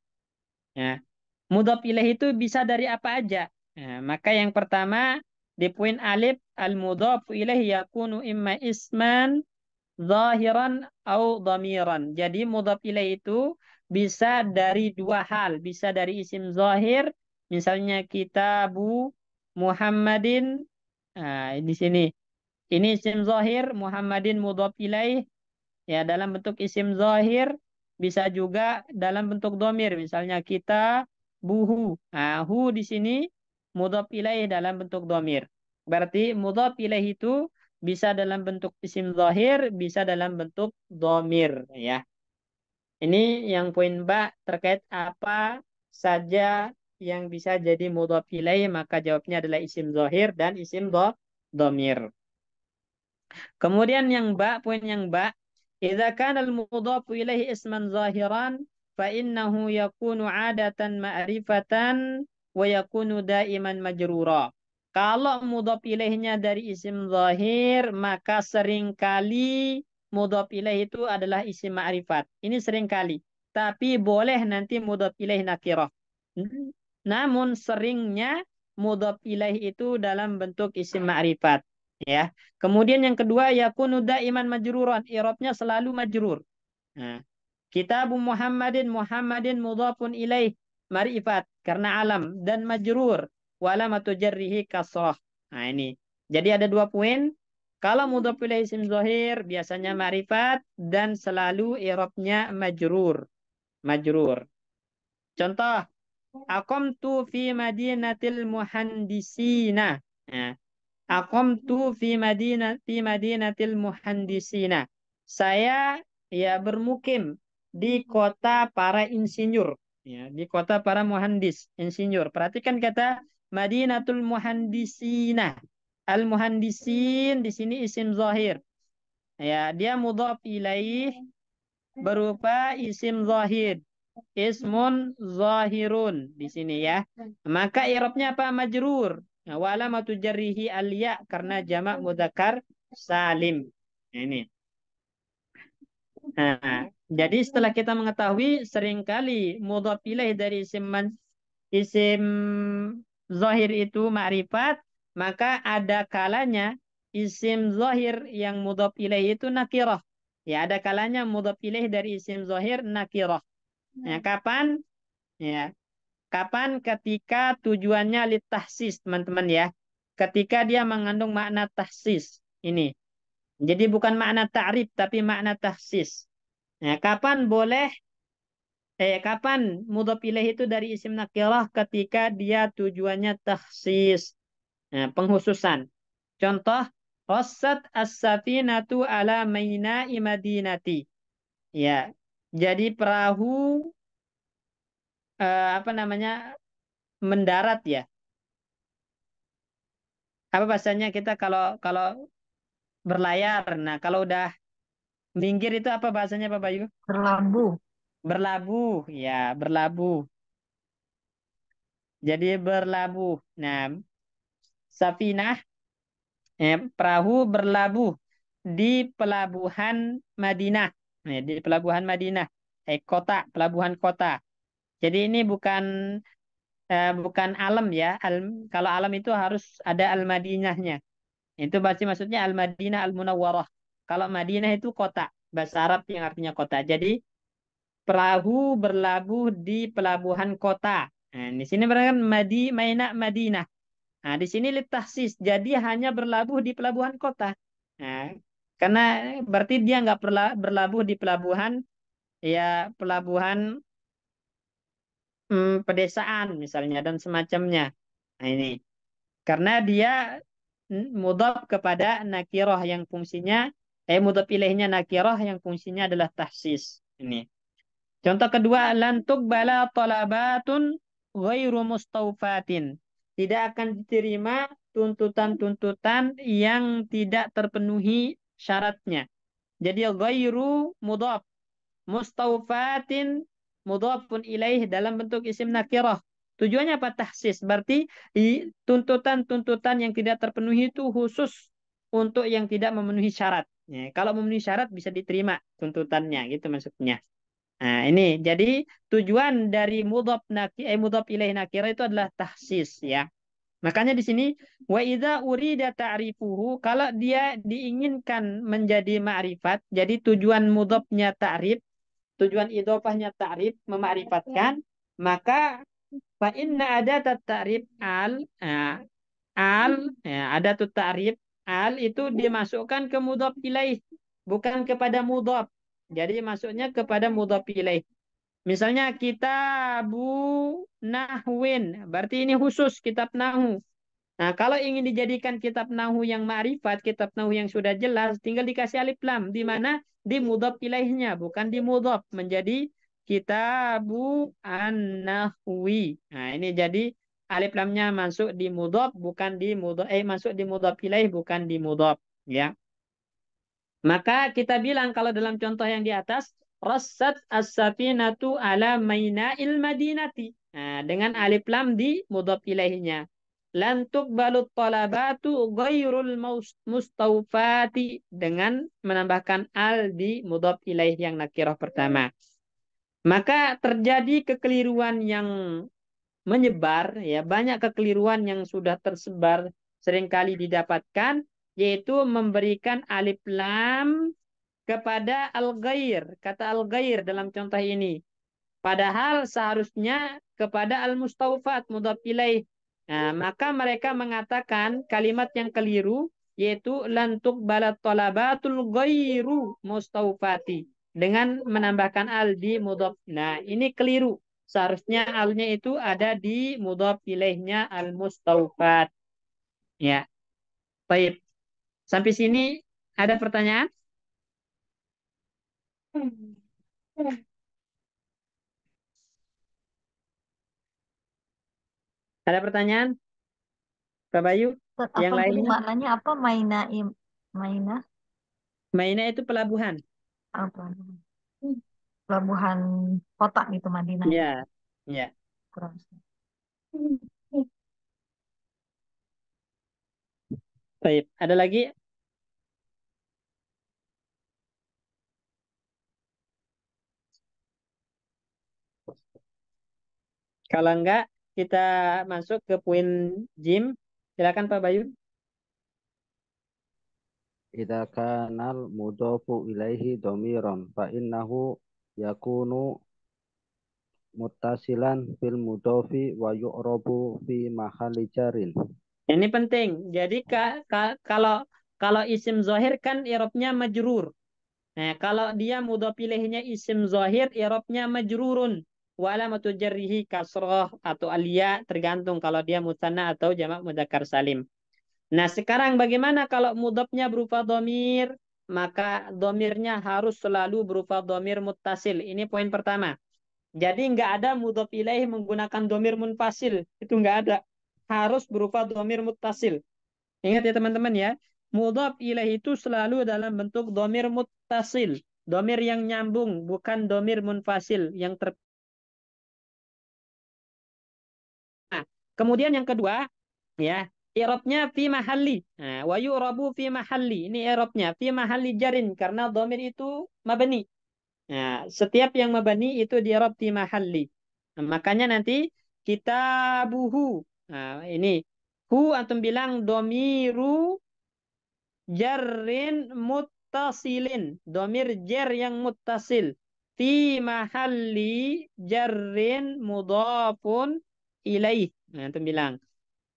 Ya. Mudhaf ilaih itu bisa dari apa aja. Nah, maka yang pertama di poin alif al-mudhaf ilaih yakunu imma isman zahiran au dhamiran. Jadi mudhaf ilaih itu bisa dari dua hal, bisa dari isim zahir, misalnya kitabu Muhammadin. Nah, di sini ini isim zahir, Muhammadin mudhaf ilaih ya dalam bentuk isim zahir, bisa juga dalam bentuk dhamir, misalnya kita buhu. Nah, hu di sini mudhaf ilaih dalam bentuk dhamir. Berarti mudhaf ilaih itu bisa dalam bentuk isim zahir, bisa dalam bentuk dhamir ya. Ini yang poin Mbak terkait apa saja yang bisa jadi mudhaf ilaih, maka jawabnya adalah isim zahir dan isim dhamir. Kemudian yang Mbak, poin yang Mbak, idza kana al-mudhafu ilaihi isman zahiran fa innahu yakunu 'adatan ma'rifatan wa yakunu daiman majrura. Kalau mudhaf ilaihnya dari isim zahir, maka seringkali mudhaf ilaih itu adalah isim ma'rifat. Ini seringkali. Tapi boleh nanti mudhaf ilaih nakirah. Namun seringnya mudhaf ilaih itu dalam bentuk isim ma'rifat. Ya. Kemudian yang kedua yakunu daiman majruran, i'rabnya selalu majrur. Nah, kitabu Muhammadin mudhafun ilaih ma'rifat karena alam dan majrur wa alamatu jarrihi kasrah. Nah, ini. Jadi ada dua poin. Kalau mudhaf ilaih isim zahir biasanya ma'rifat dan selalu i'rabnya majrur. Majrur. Contoh, aqamtu fi madinatil muhandisina. Nah, aqamtu fi madinatil muhandisina. Saya ya bermukim di kota para insinyur, ya, di kota para muhandis, insinyur. Perhatikan kata Madinatul Muhandisina. Al muhandisin di sini isim zahir. Ya, dia mudhaf ilaih berupa isim zahir. Ismun zahirun di sini ya. Maka i'rabnya apa? Majrur. Nah, wa alamatu jarrihi al-ya karena jamak mudzakkar salim. Ini. Nah, jadi setelah kita mengetahui seringkali mudhaf ilaih dari isim zahir itu ma'rifat, maka ada kalanya isim zahir yang mudhaf ilaih itu nakirah. Ya, ada kalanya mudhaf ilaih dari isim zahir nakirah. Ya, kapan? Ya, kapan ketika tujuannya litahsis, teman-teman ya. ketika dia mengandung makna tahsis. Ini. Jadi bukan makna ta'rif tapi makna tahsis. Nah, kapan mudhaf ilaih itu dari isim nakirah ketika dia tujuannya tahsis, nah, penghususan. Contoh, qassat as-safinatu ala maina'i madinati. Ya. Jadi perahu apa namanya? Mendarat ya. Apa bahasanya kita kalau kalau berlayar. Nah, kalau udah minggir itu apa bahasanya Pak Bayu? Berlabuh. Berlabuh, ya, berlabuh. Jadi berlabuh. Nah, safinah, perahu berlabuh di pelabuhan Madinah. Di pelabuhan Madinah, kota, pelabuhan kota. Jadi ini bukan alam ya. Kalau alam itu harus ada al-Madinahnya. Itu pasti maksudnya al-Madinah al-Munawwarah. Kalau Madinah itu kota, bahasa Arab yang artinya kota. Jadi perahu berlabuh di pelabuhan kota. Nah, di sini berarti Madinah. Nah, di sini litahsis. Jadi hanya berlabuh di pelabuhan kota. Nah, karena berarti dia nggak berlabuh di pelabuhan, ya, pelabuhan pedesaan misalnya dan semacamnya. Nah, ini karena dia mudhaf kepada nakirah yang fungsinya, mudhaf ilaihnya nakirah yang fungsinya adalah tahsis. Ini. Contoh kedua, lantuk bala talabatun ghairu mustaufatin. Tidak akan diterima tuntutan-tuntutan yang tidak terpenuhi syaratnya. Jadi ghairu mudhaf, mustaufatin mudhafun ilaih dalam bentuk isim nakirah. Tujuannya apa? Tahsis. Berarti tuntutan-tuntutan yang tidak terpenuhi itu khusus untuk yang tidak memenuhi syarat. Ya, kalau memenuhi syarat bisa diterima tuntutannya, gitu maksudnya. Nah, ini jadi tujuan dari mudhaf ilaih nakirah itu adalah tahsis ya. Makanya di sini wa idza urida ta'rifuhu, kalau dia diinginkan menjadi ma'rifat, jadi tujuan mudhafnya ta'rif, tujuan idhofahnya ta'rif, mema'rifatkan, maka fa inna adat ta'rif adat ta'rif al itu dimasukkan ke mudhaf ilaih, bukan kepada mudhaf. Jadi masuknya kepada mudhaf ilaih. Misalnya kitabu nahwin, berarti ini khusus kitab nahu. Nah, kalau ingin dijadikan kitab nahu yang ma'rifat, kitab nahu yang sudah jelas, tinggal dikasih alif lam. Di mana? Di mudhaf ilaihnya, bukan di mudhaf. Menjadi kitabu an-nahwi. Nah, ini jadi alif lamnya masuk di mudhaf, bukan di mudhaf. Masuk di mudhaf ilaih, bukan di mudhaf. Ya. Maka kita bilang kalau dalam contoh yang di atas, rassat as-safinatu ala maina'il madinati. Nah, dengan alif lam di mudhaf ilaihnya. Lan tuqbalut talabatu ghairul mustawfati, dengan menambahkan al di mudhaf ilaih yang nakirah pertama. Maka terjadi kekeliruan yang menyebar, ya, banyak kekeliruan yang sudah tersebar seringkali didapatkan, yaitu memberikan alif lam kepada al-ghair, kata al-ghair dalam contoh ini. Padahal seharusnya kepada al-mustawfat, mudhaf ilaih. Nah, maka mereka mengatakan kalimat yang keliru, yaitu lantuk balat talabatul ghairu mustawfati, dengan menambahkan al di mudhaf. Nah, ini keliru. Seharusnya alnya itu ada di mudhaf ilaihnya al-mustawfat. Ya, baik. Sampai sini ada pertanyaan? Ada pertanyaan, Pak Bayu? Ustaz, Yang apa tadi lainnya? maknanya apa maina Mainnya itu pelabuhan. apa? Pelabuhan kota gitu Madinah itu. Ya, ya. Kurang. Baik. Ada lagi? Kalau enggak, kita masuk ke poin Jim. Silakan Pak Bayu. Idza kanal mudhofu ilaihi dhamiran fa innahu yakunu muttasilan fil mudhofi wa yu'rabu fi mahalli jarin. Ini penting. Jadi kalau kalau isim zahir kan i'rabnya majrur. Nah, kalau dia mudhaf ilaihnya isim zahir, i'rabnya majrurun. Wa alamatu jarrihi kasrah atau alia, tergantung kalau dia musanna atau jamak mudzakkar salim. Nah, sekarang bagaimana kalau mudhafnya berupa domir? Maka domirnya harus selalu berupa domir muttasil. Ini poin pertama. Jadi nggak ada mudhaf ilaih menggunakan domir munfasil. Itu nggak ada. Harus berupa domir muttasil. Ingat ya teman-teman ya. Mudhaf ilaih itu selalu dalam bentuk domir muttasil. Domir yang nyambung, bukan domir munfasil yang ter. Nah, kemudian yang kedua, ya, i'rabnya fi mahalli. Nah, wa yu'rabu fi mahalli. Ini i'rabnya fi mahalli jarin karena domir itu mabni. Nah, setiap yang mabni itu di i'rab fi mahalli. Nah, makanya nanti kitabuhu. Nah, ini hu antum bilang domiru jarrin muttasilin. Domir jar yang muttasil. Fi mahalli jarrin mudhafun ilaih. Nah, antum bilang.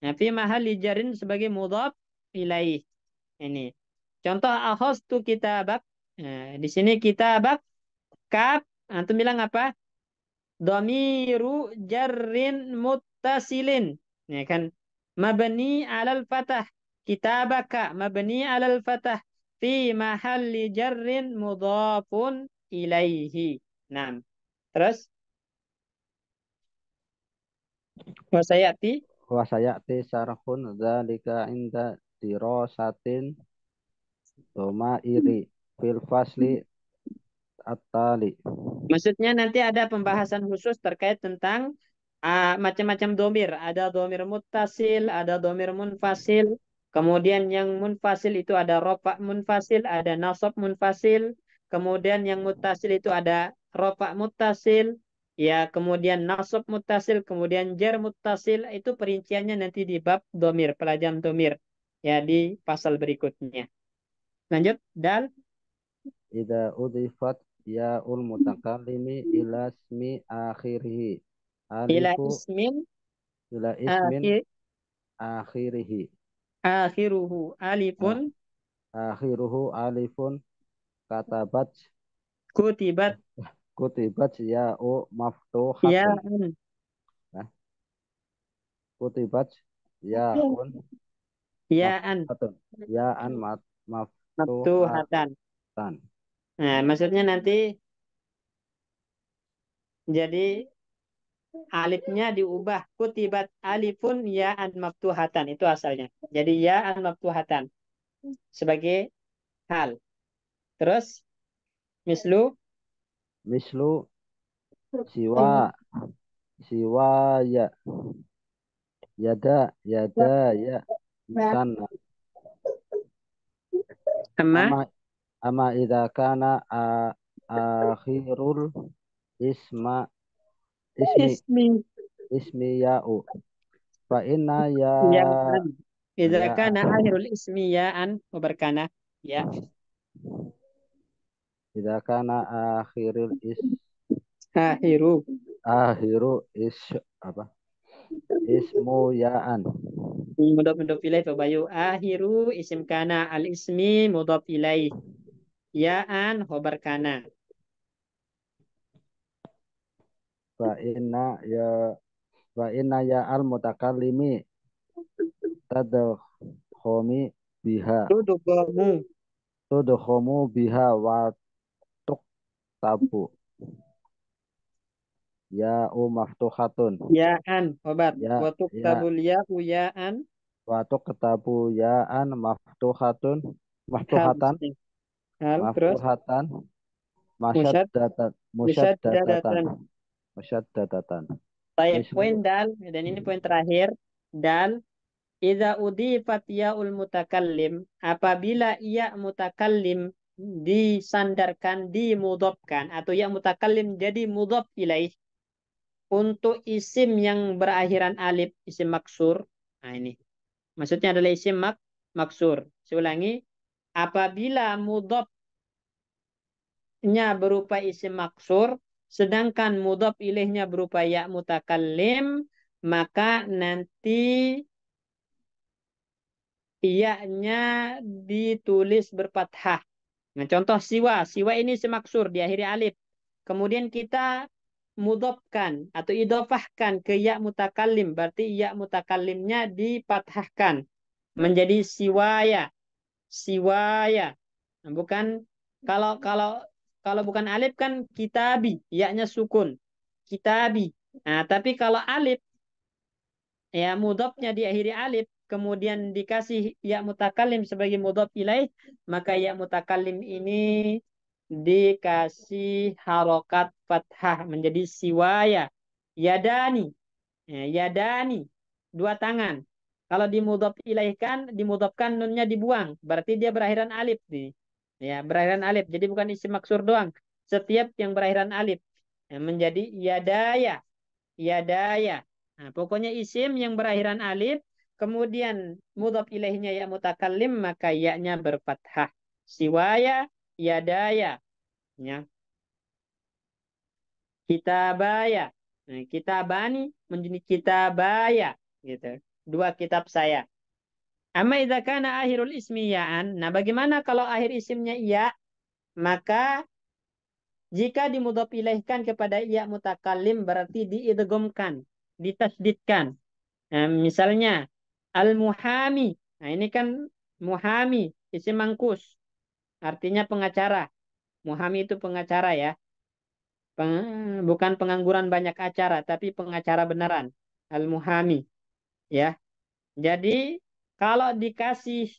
Nah, fi mahalli jarrin sebagai mudhaf ilaih. Ini. Contoh akhastu kitabak. Nah, di sini kitabak kaf. Antum bilang apa? Domiru jarrin muttasilin. Ya kan? Mabni alal fatah. Kitabaka mabni alal fatah. Fi mahalli jarrin mudhafun ilaihi. Nah, terus wasayati Wa sayati syarhun dzalika inda dirasatin iri fil fasli at-tali. maksudnya nanti ada pembahasan khusus terkait tentang macam-macam domir. Ada domir muttasil, ada domir munfasil. Kemudian yang munfasil itu ada rofa munfasil, ada nasab munfasil. Kemudian yang muttasil itu ada rofa muttasil. Ya, kemudian nasab muttasil, kemudian jar muttasil. Itu perinciannya nanti di bab domir, pelajaran domir. Ya, di pasal berikutnya. Lanjut, Dal. Idza udifat ya'ul mutakallimi ila ismi akhirih. Ila Alifu ismin ila ismin akhir, akhirih. akhiruhu alifun Akhiruhu alifun katabat kutibat kutibat ya'u ya maftuhatun. Nah, kutibat ya'un yaan maftuhatun. Ya'an maftuhatan. maftuhatan. Nah, maksudnya nanti jadi alifnya diubah kutibat alifun yaan maftuhatan itu asalnya. Jadi yaan maftuhatan sebagai hal. Terus mislu Mislu siwa siwa ya yada ya sana. sama Ama ama idza kana akhirul isma ismi ismi ismi ya'u fa inna ya yaan. Idza ya kana akhirul ismi yaan wabarkana ya idza kana akhiru akhiru is apa ismu ya'an mudhaf mudhaf ilaih bayu akhiru isim kana al ismi mudhaf ilaih yaan khobar kana. fa inna ya fa inna ya al mutakallimi tadkhomi biha Tudughamu tudkhomu biha wa tuktabu ya'u maftuhatun yaan khobar ya wa ya tuktabul ya'u yaan wa tuktabu ya'an hal maftuhatan hal terus maftuhatan musyad masyaddatan musyaddadatan musyaddadatan. musyaddadatan Baik, mislu poin dal dan ini poin terakhir dal idza udifat ya'ul mutakallim apabila ya mutakallim disandarkan dimudhofkan atau ya mutakallim jadi mudhaf ilaih untuk isim yang berakhiran alif isim maksur. Nah ini maksudnya adalah isim maksur. Saya ulangi, apabila mudhafnya berupa isim maksur, sedangkan mudhaf ilaihnya berupa ya mutakallim, maka nanti iya-nya ditulis berfathah. Nah, contoh siwa. Siwa ini semaksur diakhiri alif. Kemudian kita mudhofkan atau idofahkan ke ya mutakallim. Berarti ya mutakallimnya dipathahkan menjadi siwaya. Siwaya. Nah, bukan kalau kalau kalau bukan alif kan kitabi, ya-nya sukun. Kitabi. Nah, tapi kalau alif ya mudhofnya diakhiri alif kemudian dikasih ya mutakallim sebagai mudhof ilaih, maka ya mutakallim ini dikasih harokat fathah menjadi siwaya. Yadani. Ya, yadani, dua tangan. Kalau dimudhof ilaihkan, dimudhofkan nunnya dibuang, berarti dia berakhiran alif nih. Ya, berakhiran alif. Jadi bukan isim maksur doang. Setiap yang berakhiran alif ya, menjadi yadaya, yadaya. Nah, pokoknya isim yang berakhiran alif, kemudian mudhof ilaihnya ya mutakallim, maka ya-nya berfathah. Siwaya, yadaya. Ya. Kitabaya. Nah, kitabani menjadi kitabaya gitu. Dua kitab saya. Amma idza kana akhirul ismi ya'an. Nah, bagaimana kalau akhir isimnya ya? Maka jika dimudhof ilaihkan kepada ya mutakallim berarti diidghamkan, ditasdidkan. Nah, misalnya al-muhami. Nah, ini kan muhami, isim mangkus. Artinya pengacara. Muhami itu pengacara ya. Bukan pengangguran banyak acara, tapi pengacara beneran. Al-muhami. Ya. Jadi kalau dikasih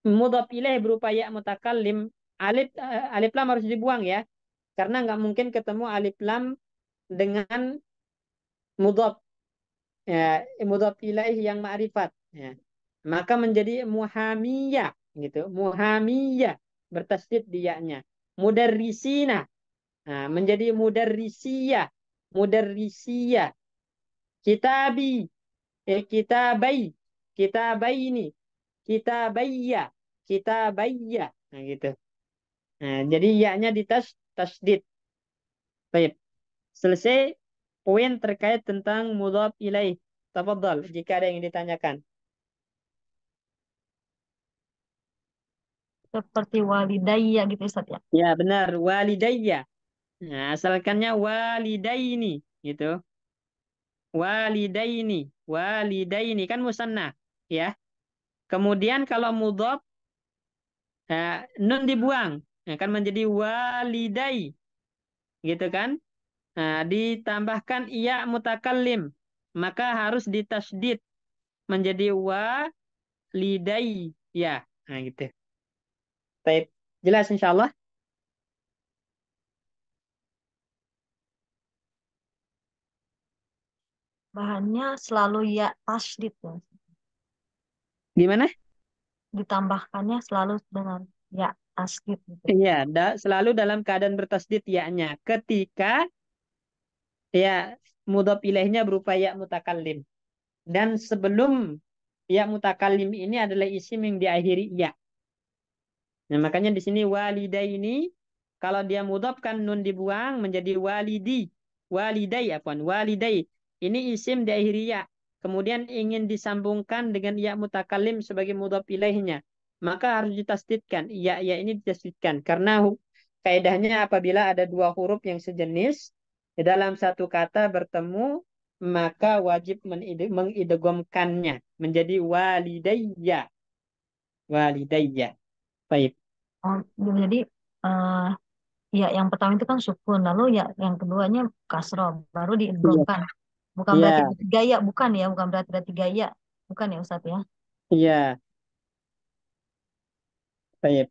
mudhaf ilaih berupa ya mutakallim, alif lam harus dibuang ya. Karena nggak mungkin ketemu alif lam dengan mudhaf ya, mudhaf ilaih yang ma'rifat ya. Maka menjadi muhamiyah gitu. Muhamiyah bertasdid dia-nya. Mudarrisina. Nah, menjadi mudarrisiyah. Mudarrisiyah. Kitabi. Kitabai. Kitabaini. Kitabayya. Kitabayya. Nah, gitu. Nah, jadi ya-nya tasdid. Baik. Selesai poin terkait tentang mudhaf ilaih. Tafadhal jika ada yang ditanyakan. Seperti walidayya gitu Ustaz ya. Ya, benar. Walidayya. Nah, asalkannya walidaini gitu. Walidaini. Walidaini kan musanna, ya. Kemudian kalau mudhaf nun dibuang, akan menjadi walidai, gitu kan? Nah, ditambahkan iya mutakallim, maka harus ditasdid menjadi walidai, ya. Nah, gitu. Baik, jelas insyaallah. Bahannya selalu ya tasdid ya. Gimana? Ditambahkannya selalu dengan ya tasdid gitu. Iya, selalu dalam keadaan bertasdid ya-nya. Ketika ya mudhaf ilaihnya berupa ya mutakallim. Dan sebelum ya mutakallim ini adalah isim yang diakhiri ya. Nah, makanya di sini walidaini kalau dia mudhaf kan nun dibuang menjadi walidi. Walidai apaan? Walidai. Ini isim diakhiri ya. Kemudian ingin disambungkan dengan ya mutakallim sebagai mudhaf ilaihnya. Maka harus ditasdidkan. Ya ini ditasdidkan karena kaidahnya apabila ada dua huruf yang sejenis di dalam satu kata bertemu maka wajib mengidghamkannya menjadi walidayya. Walidayya. Baik. Oh, jadi eh, ya yang pertama itu kan sukun, lalu ya yang keduanya kasroh, baru Iya. diidghamkan. Bukan berarti Iya. ada tiga ya, bukan ya, bukan berarti ada tiga ya, bukan ya Ustaz ya. Iya. Baik.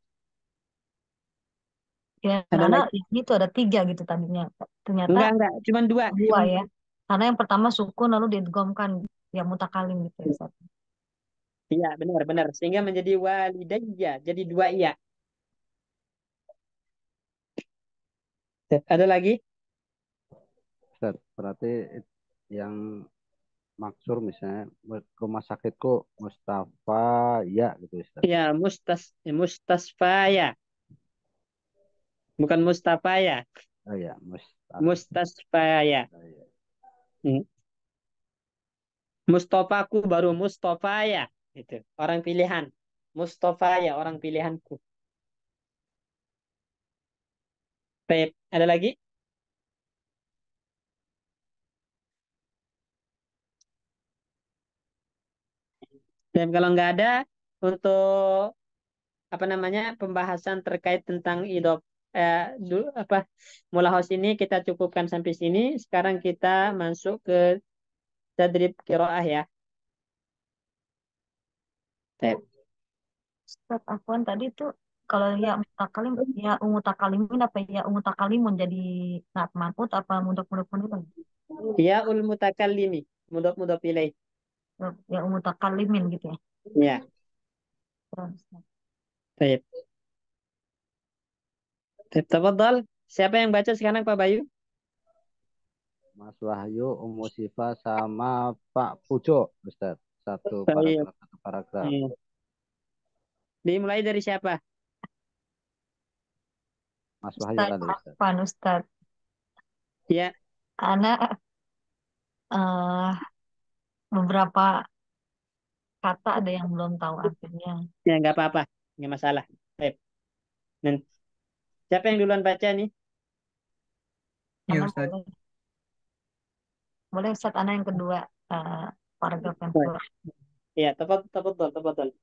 Ada Karena lagi? itu ada tiga gitu tadinya, ternyata Enggak. Cuman dua. dua Cuman ya. dua. Karena yang pertama sukun lalu diidghamkan ya mutakalim gitu ya Ustaz. Iya, benar. Sehingga menjadi walidayya. Jadi dua iya. Ada lagi? Ustaz, berarti yang maksur misalnya rumah sakitku Mustafa ya gitu Ustaz. Iya, mustasfaya. Bukan Mustafaya. Oh ya, Mustafa. Mustasfaya. Oh, ya. Hmm. Mustafaku baru Mustafa ya. Itu orang pilihan. Mustafa ya orang pilihanku. Baik, ada lagi? Dan kalau nggak ada, untuk apa namanya pembahasan terkait tentang apa mulahos ini kita cukupkan sampai sini. Sekarang kita masuk ke tadrib qiraah ya. Baik. Ustaz Afwan tadi tuh kalau ya mutakallimin apa ya mutakalimun jadi naat manut apa mudok itu? Ya ul mutakallimi, mudhaf ilaih. Ya mutakallimin gitu ya. Ya, Terus, baik. Tafadhal. Siapa yang baca sekarang Pak Bayu? Mas Wahyu, Umu Sifa sama Pak Pujo, Ustaz. Satu Baik. paragraf, satu paragraf. Iya. Dimulai dari siapa? Mas Wahyu Ustaz kali, Ustaz. Afwan Ustaz. Ya, Anak eh beberapa kata ada yang belum tahu artinya. ya nggak apa-apa, nggak masalah. Baik. Dan siapa yang duluan baca nih? Ya Anak Ustaz. boleh Ustaz Ana yang kedua eh, paragraf yang Baik. kedua. Ya, tafadhal.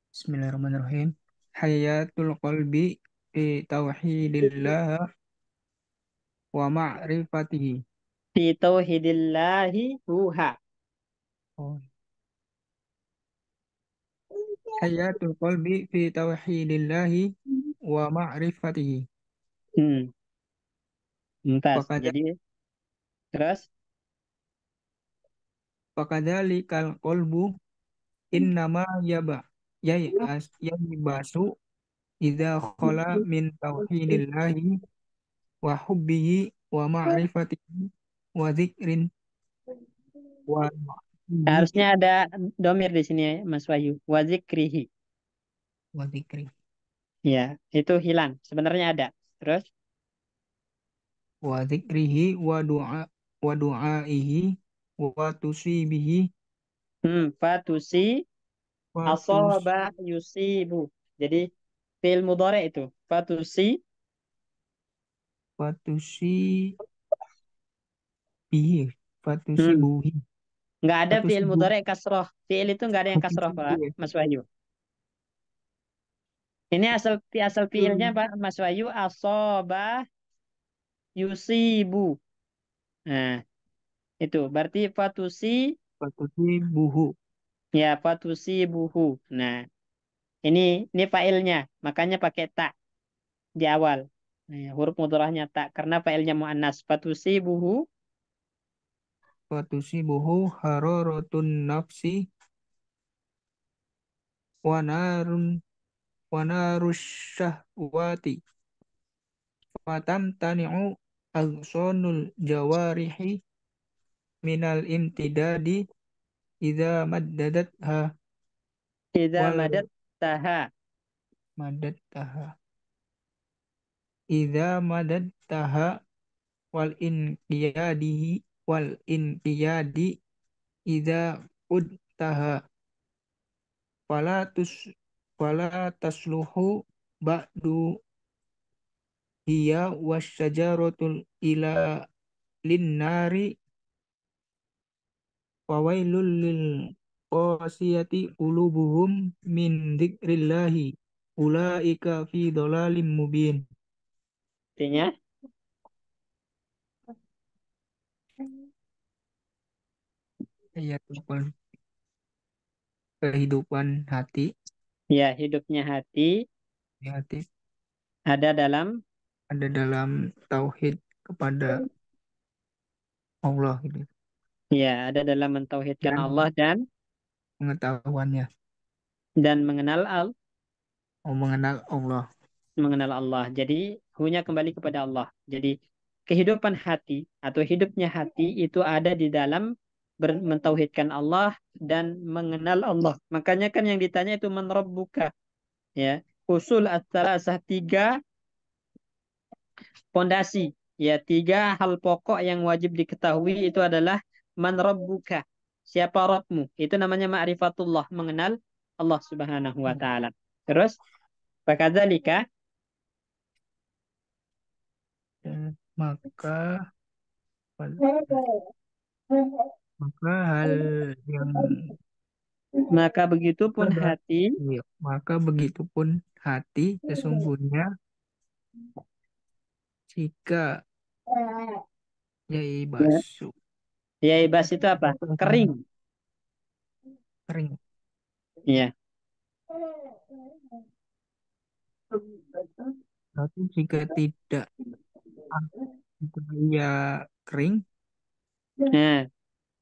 Bismillahirrahmanirrahim. Hayatul qalbi fi tauhidillah wa ma'rifatihi. Fi tauhidillahi huha. Oh. Hayatul qalbi fi tauhidillahi wa ma'rifatihi. Hmm, Mumtaz. Fakada Jadi terus fakadzalikal qalbu innama yabasu idza khala min tauhidillahi wa hubbihi wa ma'rifatihi wa dzikrin wa harusnya ma'rifatihi ada domir di sini Mas Wahyu. Wa zikrihi. wa dzikri Ya, itu hilang. Sebenarnya ada. Terus wa dzikrihi wa du'aihi wa tusibihi fatusi wa tus asoba yusibu. Jadi fi'il mudhari itu. Fatusi wa tusibihi wa hmm, tusibuhi nggak ada wa fi'il tusibu mudhari kasroh. Fi'il itu nggak ada wa yang kasroh Pak tusibu ya. Mas Wahyu. Ini asal fi'ilnya Pak Mas Wahyu asoba yusibu. Nah, itu berarti fatusi Wa tusibuhu ya fatusi buhu. Nah, ini ini fa'ilnya, makanya pakai tak di awal. Nah, huruf mudharahnya tak karena fa'ilnya muannas. Fatusi buhu wa tusibuhu hararatun nafsi wa narun wa narusyahwati fatam tani'u aghsonul jawarihi minal imtidadi idza maddadatha idza wal madat taha. maddattaha idza maddattaha wal inqiyadi idza udtaha fala tus fala tasluhu ba'du hiya wasyajaratul ila linnari fawailul lil qasiyati qulubuhum min dzikrillahi ulaika fi dhalalim mubin. Artinya Ya Tuhan, kehidupan hati ya hidupnya hati hati ada dalam ada dalam tauhid kepada Allah gitu ada dalam mentauhidkan dan Allah pengetahuannya dan mengenal Allah. mengenal Allah. Jadi hunya kembali kepada Allah. Jadi kehidupan hati atau hidupnya hati itu ada di dalam mentauhidkan Allah dan mengenal Allah. Makanya kan yang ditanya itu man rabbuka, ya. Usul ats-tsalatsah, tiga pondasi, ya, tiga hal pokok yang wajib diketahui itu adalah man rabbuka, siapa Rabbmu. Itu namanya ma'rifatullah, mengenal Allah Subhanahu wa taala. Terus fakadzalika, Maka maka hal yang maka begitupun pada hati, iya, maka begitupun hati sesungguhnya jika ya, yaibasu ya ibas itu apa? Kering. kering. Iya. Tapi jika tidak jika ia kering, Nah,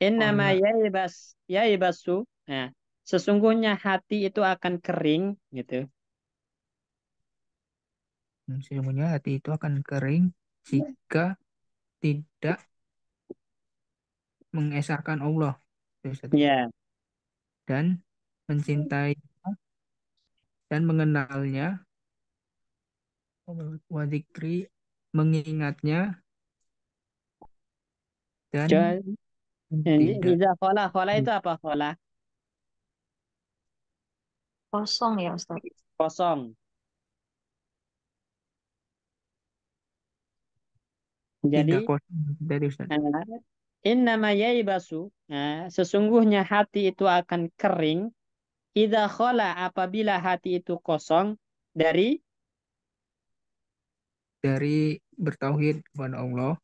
innama ona yaibasu. Nah, sesungguhnya hati itu akan kering gitu. sesungguhnya hati itu akan kering jika tidak mengesahkan Allah. Terus tadi. Ya, Dan mencintai dan mengenalnya, wadikri mengingatnya dan co- tidak iza khola itu apa khola? Kosong ya Ustaz. Kosong. tidak Jadi kosong dari Ustaz. innama yaibasu. Nah, sesungguhnya hati itu akan kering idza khala, apabila hati itu kosong dari Dari bertauhid kepada Allah,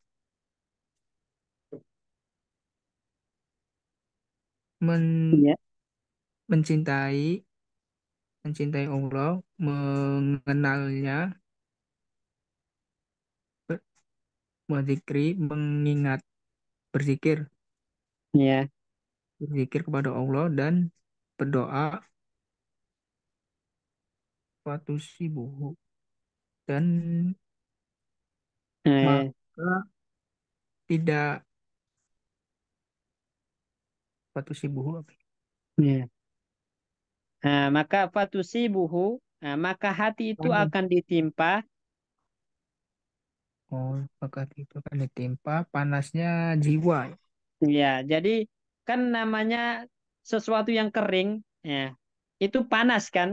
men- ya, mencintai mencintai Allah, mengenalnya, berzikri, mengingat, berzikir, ya, berzikir kepada Allah dan berdoa suatu sibuhu dan eh, maka tidak suatu sibuhu apa? ya. Nah, maka fatusibuhu, nah, maka hati itu Panas. akan ditimpa, Oh, maka itu akan ditimpa panasnya jiwa. ya. Jadi kan namanya sesuatu yang kering, ya, itu panas kan?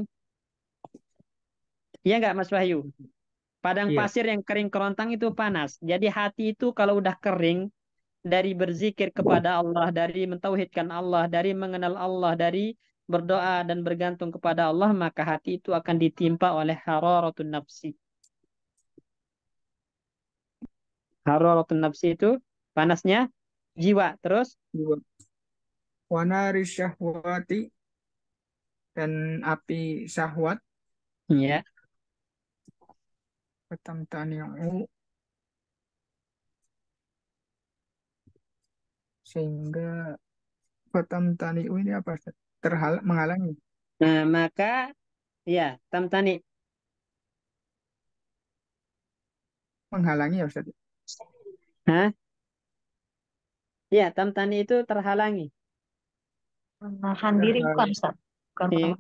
Iya nggak Mas Wahyu? Padang Iya. pasir yang kering kerontang itu panas. Jadi hati itu kalau udah kering dari berzikir kepada Allah, dari mentauhidkan Allah, dari mengenal Allah, dari berdoa dan bergantung kepada Allah, maka hati itu akan ditimpa oleh hararatun nafsi. Hararatun nafsi itu panasnya jiwa. Terus, Jiwa. Wanari syahwati dan api syahwat ya, tani'u sehingga tani'u ini apa? Ustaz? Menghalangi, nah, maka ya tamtani, menghalangi ya Ustaz. hah? Ya tamtani itu terhalangi. Menahan diri bukan Terhal- Ustaz. Bukan Iya. pernah.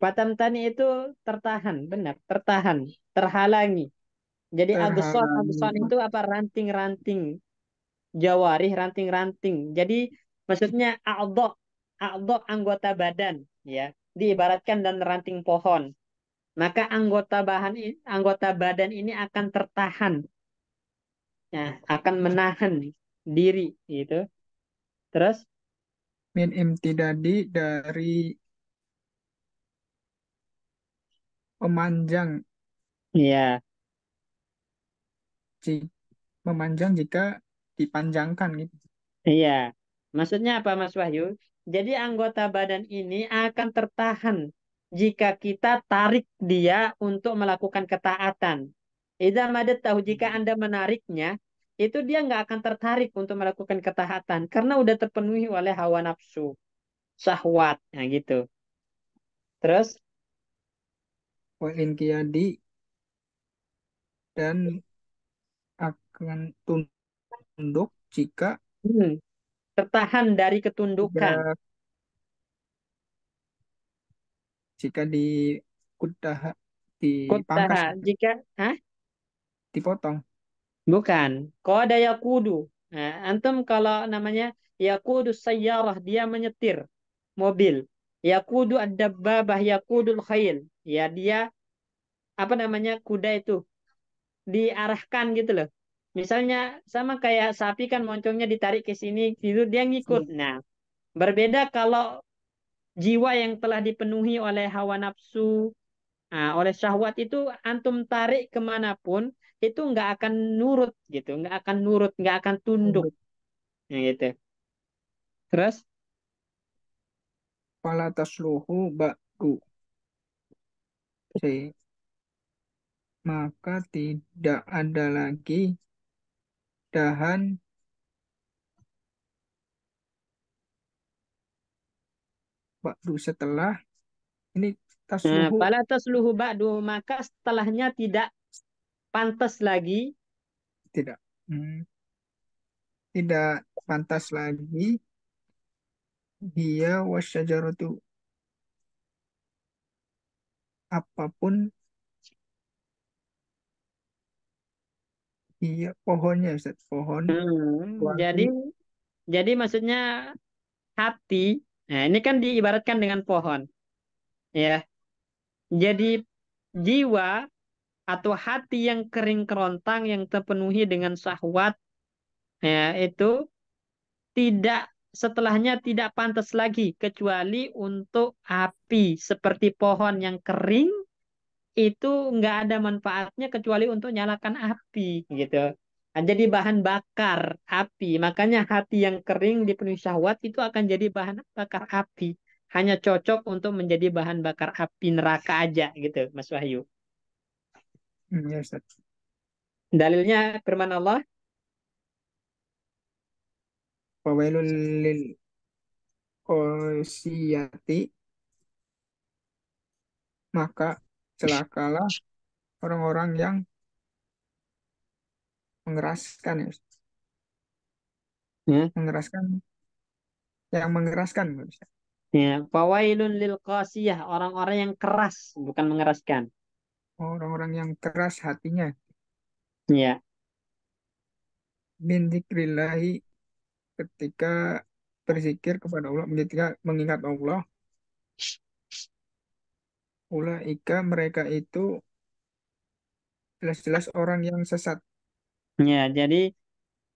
Patamtani itu tertahan, benar, tertahan, terhalangi. Jadi agson, Terhalangi. agson itu apa? Ranting-ranting jawarih, ranting-ranting. Jadi maksudnya a'dha anggota badan, ya. Diibaratkan dan ranting pohon. Maka anggota badan ini akan tertahan, ya, akan menahan diri gitu. Terus, Min imtidadi dari memanjang, ya, ji- memanjang jika dipanjangkan gitu. iya. Maksudnya apa Mas Wahyu? Jadi anggota badan ini akan tertahan jika kita tarik dia untuk melakukan ketaatan. Idza madat tahu, jika Anda menariknya, itu dia nggak akan tertarik untuk melakukan ketaatan karena udah terpenuhi oleh hawa nafsu, syahwat, nah gitu. Terus, Wal inqiyadi dan akan tunduk jika hmm, tertahan dari ketundukan. jika jika di kudah dipangkas Kutaha, gitu, jika, hah? dipotong. Bukan. Qada yaqudu. Nah, antum kalau namanya Yaqudus sayyarah, dia menyetir mobil. Yaqudu ad-dabbabah, yaqudul khail. Ya, dia apa namanya kuda itu diarahkan gitu loh. Misalnya sama kayak sapi kan moncongnya ditarik ke sini, gitu dia ngikut. Nah, berbeda kalau jiwa yang telah dipenuhi oleh hawa nafsu, oleh syahwat itu antum tarik kemanapun itu nggak akan nurut gitu, nggak akan nurut, nggak akan tunduk, nah, gitu. Terus, Fala tasluhu ba'du. C. Maka tidak ada lagi dahan ba'du setelah ini tasluhu fala tasluhu ba'du, maka setelahnya tidak pantas lagi. tidak. Tidak pantas lagi dia wasyajaratu apapun dia pohonnya Ustaz, pohon Jadi kecuali maksudnya hati. Nah, ini kan diibaratkan dengan pohon, ya. Jadi jiwa atau hati yang kering kerontang yang terpenuhi dengan syahwat, ya, itu tidak setelahnya tidak pantas lagi kecuali untuk api seperti pohon yang kering itu nggak ada manfaatnya kecuali untuk nyalakan api gitu. Nah, jadi bahan bakar api. Makanya hati yang kering dipenuhi syahwat itu akan jadi bahan bakar api. Hanya cocok untuk menjadi bahan bakar api neraka aja gitu, Mas Wahyu. ya Ustaz. Dalilnya firman Allah, Fawailul lil qasiyati maka celakalah orang-orang yang mengeraskan ya Ustaz. ya, Mengeraskan yang mengeraskan Ustaz. ya, fawailun lil qasiyah, orang-orang yang keras, bukan mengeraskan. Orang-orang yang keras hatinya Ya, min dzikrillahi ketika berzikir kepada Allah, ketika mengingat Allah, ulaika mereka itu jelas-jelas orang yang sesat. ya, jadi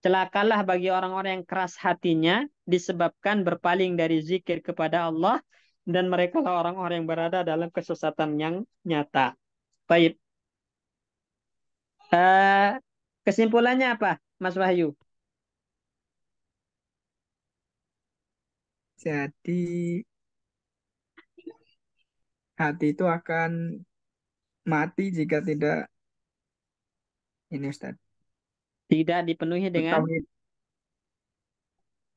celakalah bagi orang-orang yang keras hatinya disebabkan berpaling dari zikir kepada Allah dan mereka lah orang-orang yang berada dalam kesesatan yang nyata. Baik. Eh, kesimpulannya apa, Mas Wahyu? Jadi hati itu akan mati jika tidak ini Ustaz, Tidak dipenuhi dengan bertauhid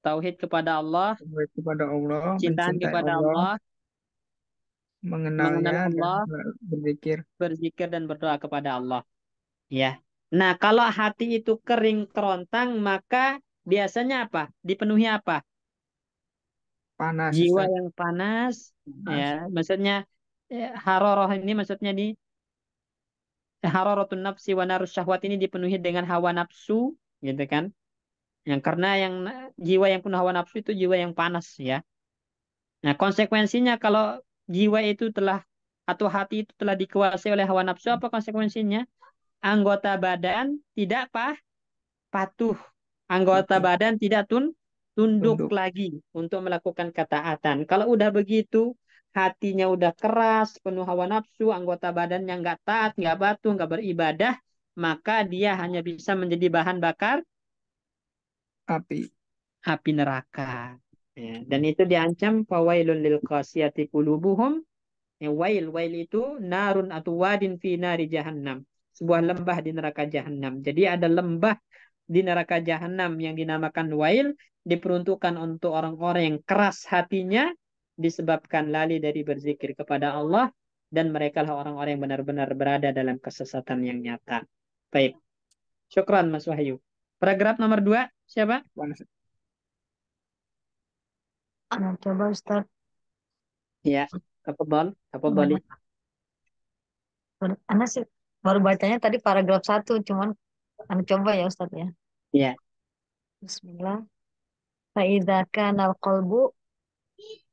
tauhid kepada Allah, kepada Allah, cintaan mencintai kepada Allah, Allah, mengenal mengenalnya dan Allah, berzikir. berzikir dan berdoa kepada Allah. Ya. Nah, kalau hati itu kering kerontang, maka biasanya apa? Dipenuhi apa? Panas Jiwa Ustaz, yang panas, ya. panas. Maksudnya haroroh ini maksudnya di haroratun nafsi wa narus syahwat ini dipenuhi dengan hawa nafsu, gitu kan? Yang karena yang jiwa yang penuh hawa nafsu itu jiwa yang panas, ya. Nah, konsekuensinya kalau jiwa itu telah atau hati itu telah dikuasai oleh hawa nafsu, apa konsekuensinya? Anggota badan tidak patuh. Anggota Patuh, badan tidak tunduk tunduk. lagi untuk melakukan ketaatan. Kalau udah begitu, hatinya udah keras, penuh hawa nafsu, anggota badannya nggak taat, nggak patuh, nggak beribadah, maka dia hanya bisa menjadi bahan bakar Api. api neraka. Ya, dan itu diancam fawailun lil qasiyati qulubuhum. Ya, wail itu narun atau wadin fi nari jahannam. Sebuah lembah di neraka jahanam. Jadi ada lembah di neraka jahanam yang dinamakan wail diperuntukkan untuk orang-orang yang keras hatinya disebabkan lali dari berzikir kepada Allah dan mereka lah orang-orang yang benar-benar berada dalam kesesatan yang nyata. Baik. Syukran Mas Wahyu. Paragraf nomor 2 siapa? Panas. Coba Ustaz. Ya, tafadhali. Ana sih baru bacanya tadi paragraf 1, cuman Ana coba ya Ustaz ya. Ya. Bismillah. Faida kana qalbu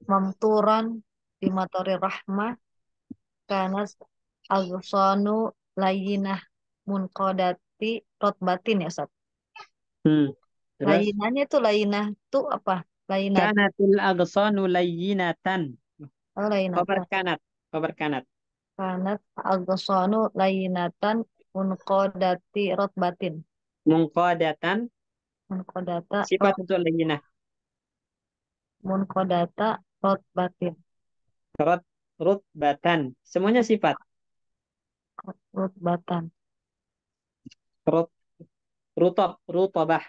mamturan di matori rahmah kanas agsanu layinah munqadati rotbatin ya Ustaz. Terus Layinahnya itu layinah tuh apa? Layinah kanatil aghsanu layyinatan. layinah Khabar kanat. Khabar kanat. kanat agsanu layinatan munqadati rotbatin. Munqadatan Munqadata sifat untuk layyinah. munqadata rotbatin. Rutbatan. Semuanya sifat. Rotbatan. Rut, rutabah.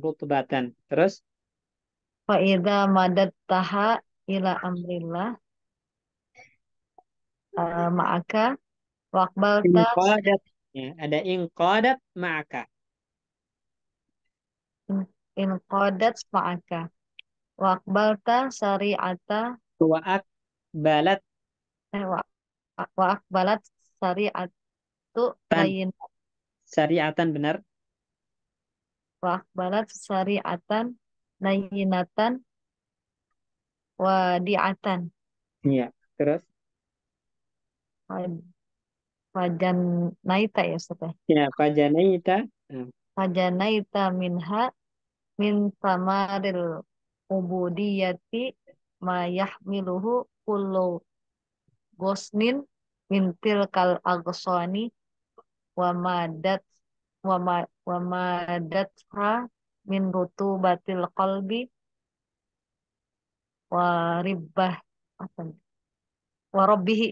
Rutbatan. Terus Faida madad taha ila amrillah ma'aka waqbal tas inqadat. Ya, ada inqadat ma'aka. in qadat ma'aka waqbalta syari'ata Wa akbalat wa akbalat syari'atu tan. lain Syariatan benar. wa akbalat syari'atan layinatan wadi'atan Iya. Terus wajan naita ya Ustaz ya. ya fajanaita. Fajanaita minha min samaril ubudiyati ma yahmiluhu kullu gosnin min tilkal agsani wa madat wa madatha min rutubatil qalbi wa ribbah apa nih? Wa rabbihi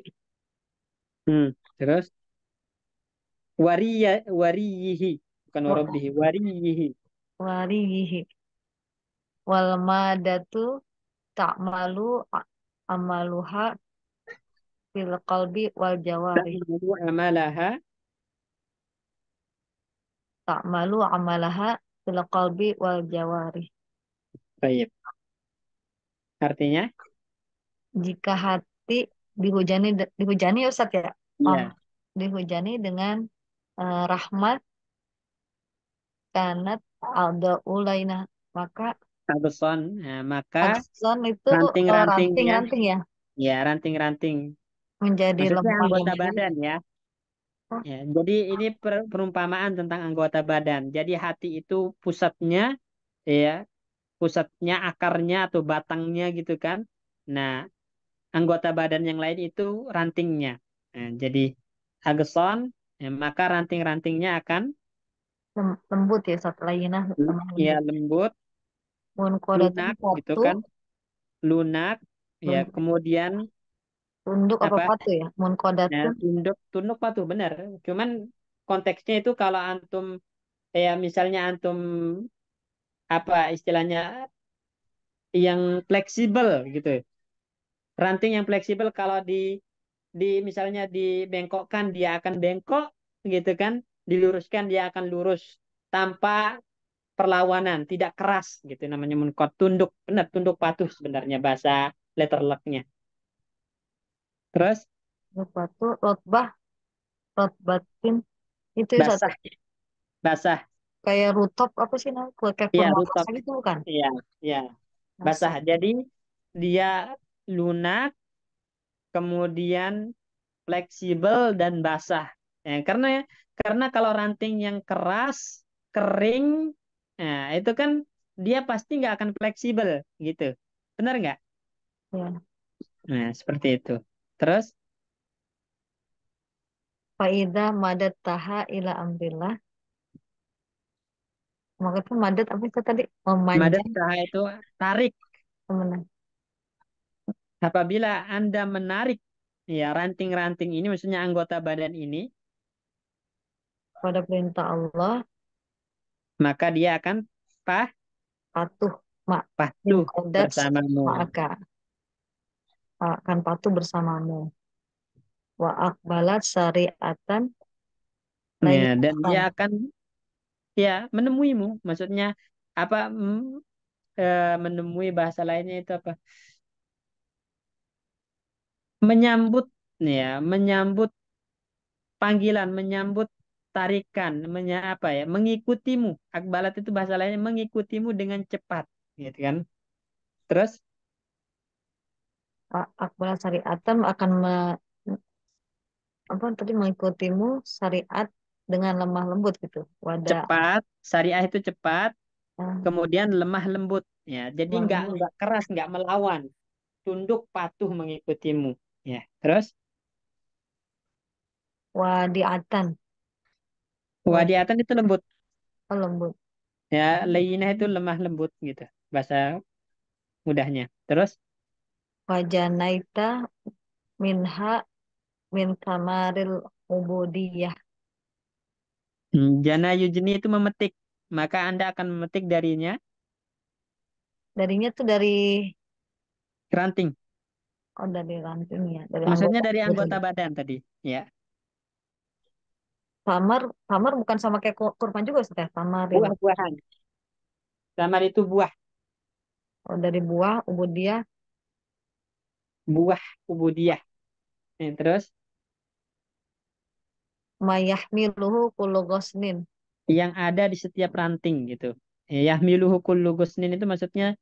Terus wariyihi bukan wa warabbihi wariyihi. wariyihi wal madatu ta'malu amaluha fil qalbi wal jawari Ta'malu amalaha. ta'malu amalaha fil qalbi wal jawari. Baik. Artinya Jika hati dihujani ya Ustaz ya. ya Dihujani dengan rahmat kanat alda ulaina maka Agson. Nah, maka agson itu ranting-rantingnya ranting-ranting ya ya ranting-ranting. menjadi Maksudnya lemah anggota lembut. badan ya. Oh, Ya, jadi ini perumpamaan tentang anggota badan. Jadi hati itu pusatnya ya, pusatnya akarnya atau batangnya gitu kan. Nah, anggota badan yang lain itu rantingnya. Nah, jadi agson, ya, maka ranting-rantingnya akan lembut ya Ustaz lainah lemah ya lembut. lembut, Mun kodatun lunak gitu patu kan, lunak. Ya, lembut kemudian tunduk apa apa? patu ya mun Ya, kodatun tunduk, tunduk patuh benar. Cuman konteksnya itu kalau antum ya misalnya antum apa istilahnya yang fleksibel gitu. Ranting yang fleksibel kalau di misalnya dibengkokkan dia akan bengkok gitu kan, diluruskan dia akan lurus tanpa perlawanan, tidak keras gitu namanya munkot tunduk, benar tunduk patuh sebenarnya bahasa letterlucknya. Terus patu rotbatin itu ya Ustaz basah, ya? basah, Kayak rutop apa sih namanya kayak iya kurma rutop, basah gitu bukan iya, iya basah. basah Jadi dia lunak, kemudian fleksibel dan basah. Ya, karena kalau ranting yang keras, kering, nah itu kan dia pasti nggak akan fleksibel gitu. Benar nggak? ya. Nah, seperti itu. Terus Faida madat taha ila amrillah. Maka itu madat apa itu tadi? madat Memanjang, saha itu tarik. memenang. Apabila Anda menarik ya ranting-ranting ini, maksudnya anggota badan ini, Pada perintah Allah, maka dia akan pah, patuh. Mak, min patuh kodat bersamamu. maka akan patuh bersamamu. Wa akbalat syariatan Ya, dan dia lainatan. akan ya menemuimu. Maksudnya apa? Menemui bahasa lainnya itu apa? Menyambut ya, menyambut panggilan, menyambut tarikan, apa ya? Mengikutimu. Akbalat itu bahasa lainnya mengikutimu dengan cepat, gitu kan? Terus Akbala syariatam akan apa tadi mengikutimu syariat dengan lemah lembut gitu. Wadah cepat, syariah itu cepat, eh, kemudian lemah lembut. Ya, jadi lemah lembut. nggak keras, nggak melawan, tunduk patuh mengikutimu. Ya, terus Wadiatan. Wad wadiatan itu lembut. lembut. Ya, layyinah itu lemah lembut gitu. Bahasa mudahnya. Terus Wajanaita minha min kamaril ubudiyah. jana yujni itu memetik. Maka Anda akan memetik darinya Darinya tuh dari ranting. dari ranting ya, dari Maksudnya anggota dari tubuh. anggota badan tadi. Ya, Samar, samar bukan sama kayak kurma juga sih, tamaril. buah-buahan. Samar itu buah, Oh, dari buah ubudiyah buah ubudiyah. Terus mayahmiluhu kullu ghosnin. yang ada di setiap ranting gitu. Yahmiluhu kullu ghusnin itu maksudnya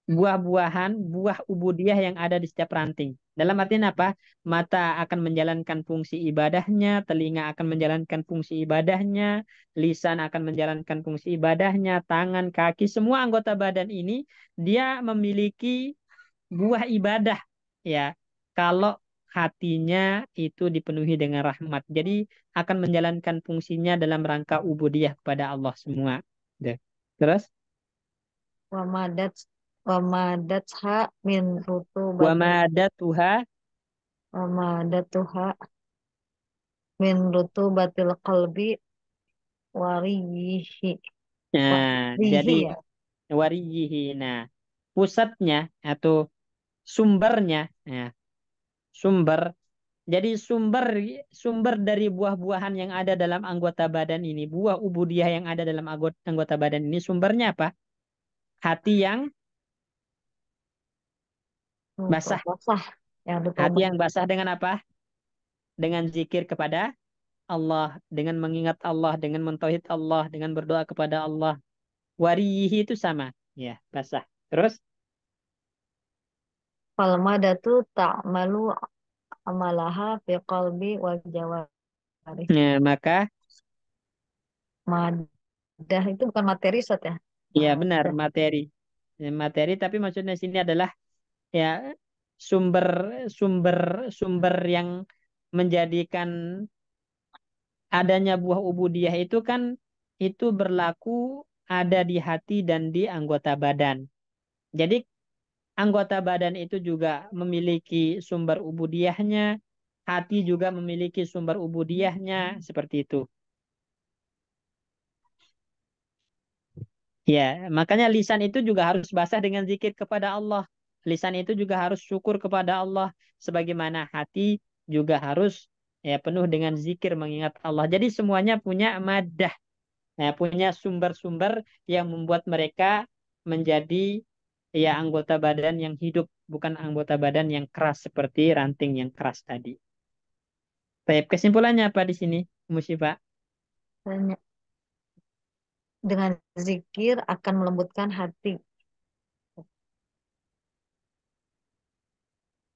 buah-buahan, buah ubudiyah yang ada di setiap ranting. Dalam artian apa? Mata akan menjalankan fungsi ibadahnya, telinga akan menjalankan fungsi ibadahnya, lisan akan menjalankan fungsi ibadahnya, tangan, kaki, semua anggota badan ini dia memiliki buah ibadah. Ya, kalau hatinya itu dipenuhi dengan rahmat. Jadi akan menjalankan fungsinya dalam rangka ubudiyah kepada Allah semua. Gitu. Terus Wamadat wamadatuha min wa rutubatil madatuha. wamadatuha min rutubatil qalbi wariyihi. Nah, jadi Wariyihi ya. wariyihi. Nah, pusatnya atau sumbernya, ya, sumber. Jadi sumber sumber dari buah-buahan yang ada dalam anggota badan ini, buah ubudiyah yang ada dalam anggota badan ini, sumbernya apa? Hati yang basah. Basah yang Hati ditobat. yang basah dengan apa? Dengan zikir kepada Allah, dengan mengingat Allah, dengan mentauhid Allah, dengan berdoa kepada Allah. Wariyihi itu sama, ya, basah. Terus, Falmadatu ta'malu amalaha fi qalbi wal jawarih. ya, maka Madah itu bukan materi Sat ya. ya benar Madah. materi. Ya, materi tapi maksudnya sini adalah ya sumber sumber sumber yang menjadikan adanya buah ubudiyah itu kan itu berlaku ada di hati dan di anggota badan. Jadi anggota badan itu juga memiliki sumber ubudiyahnya, hati juga memiliki sumber ubudiyahnya, seperti itu. Ya, makanya lisan itu juga harus basah dengan zikir kepada Allah. Lisan itu juga harus syukur kepada Allah. Sebagaimana hati juga harus ya penuh dengan zikir mengingat Allah. Jadi semuanya punya madah, ya, punya sumber-sumber yang membuat mereka menjadi ya anggota badan yang hidup, bukan anggota badan yang keras seperti ranting yang keras tadi. Baik, kesimpulannya apa di sini, Musyifa? Tanya. Dengan zikir akan melembutkan hati.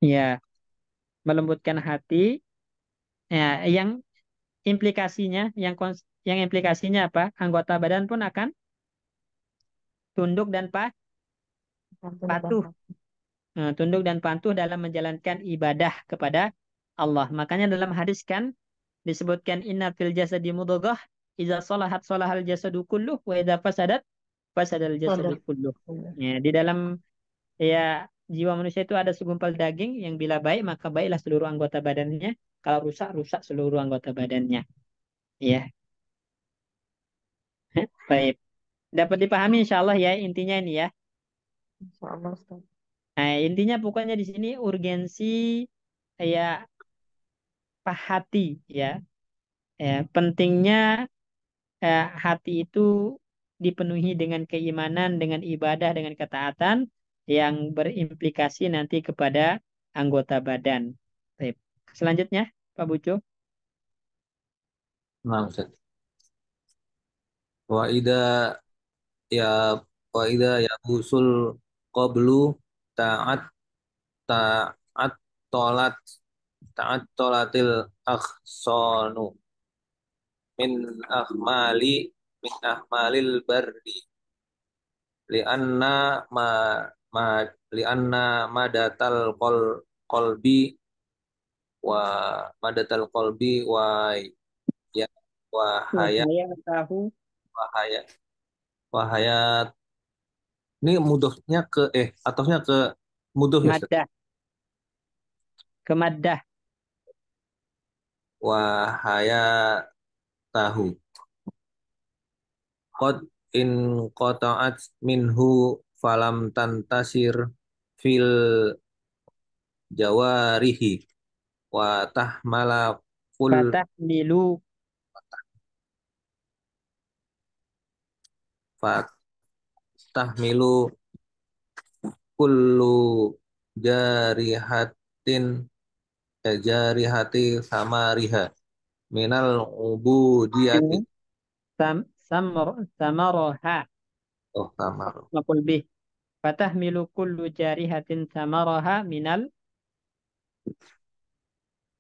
Ya, melembutkan hati. Ya, yang implikasinya, yang implikasinya apa? Anggota badan pun akan tunduk dan Tunduk dan patuh. patuh. Tunduk dan patuh dalam menjalankan ibadah kepada Allah. Makanya dalam hadis kan disebutkan inna fil jasadi mudghah idza salahat salahal jasadu kulluh wa idza fasadat fasadal jasadu Sadar. kulluh. Ya, di dalam ya jiwa manusia itu ada segumpal daging yang bila baik maka baiklah seluruh anggota badannya, kalau rusak rusak seluruh anggota badannya. Ya, baik. Dapat dipahami insya Allah ya intinya ini ya. Insya Allah, Ustaz. Nah, intinya pokoknya di sini urgensi ya hati ya. Pentingnya hati itu dipenuhi dengan keimanan, dengan ibadah, dengan ketaatan yang berimplikasi nanti kepada anggota badan. Baik. Selanjutnya, Pak Bucu. Nah, Ustaz. Wa ida ya wa ida ya usul qablu ta'at ta'at tolat ta'at tolatil akhsonu min ahmali min ahmalil bardi li'anna ma ma li'anna madatal kolbi wa madatal kolbi wa ya wahaya Wahaya tahu wahaya wahaya ini mudofnya ke atofnya ke mudof ya Ustaz? maddah ke maddah. Wahaya tahu qad in qata'at minhu falam tantasir fil jawarihi wa tahmala kul Fatahmilu fatahmilu kullu jarihatin jarihati samariha minal ubudiyati samaraha oh samar maqul bih. Fatahmilu kullu jarihatin samaraha minal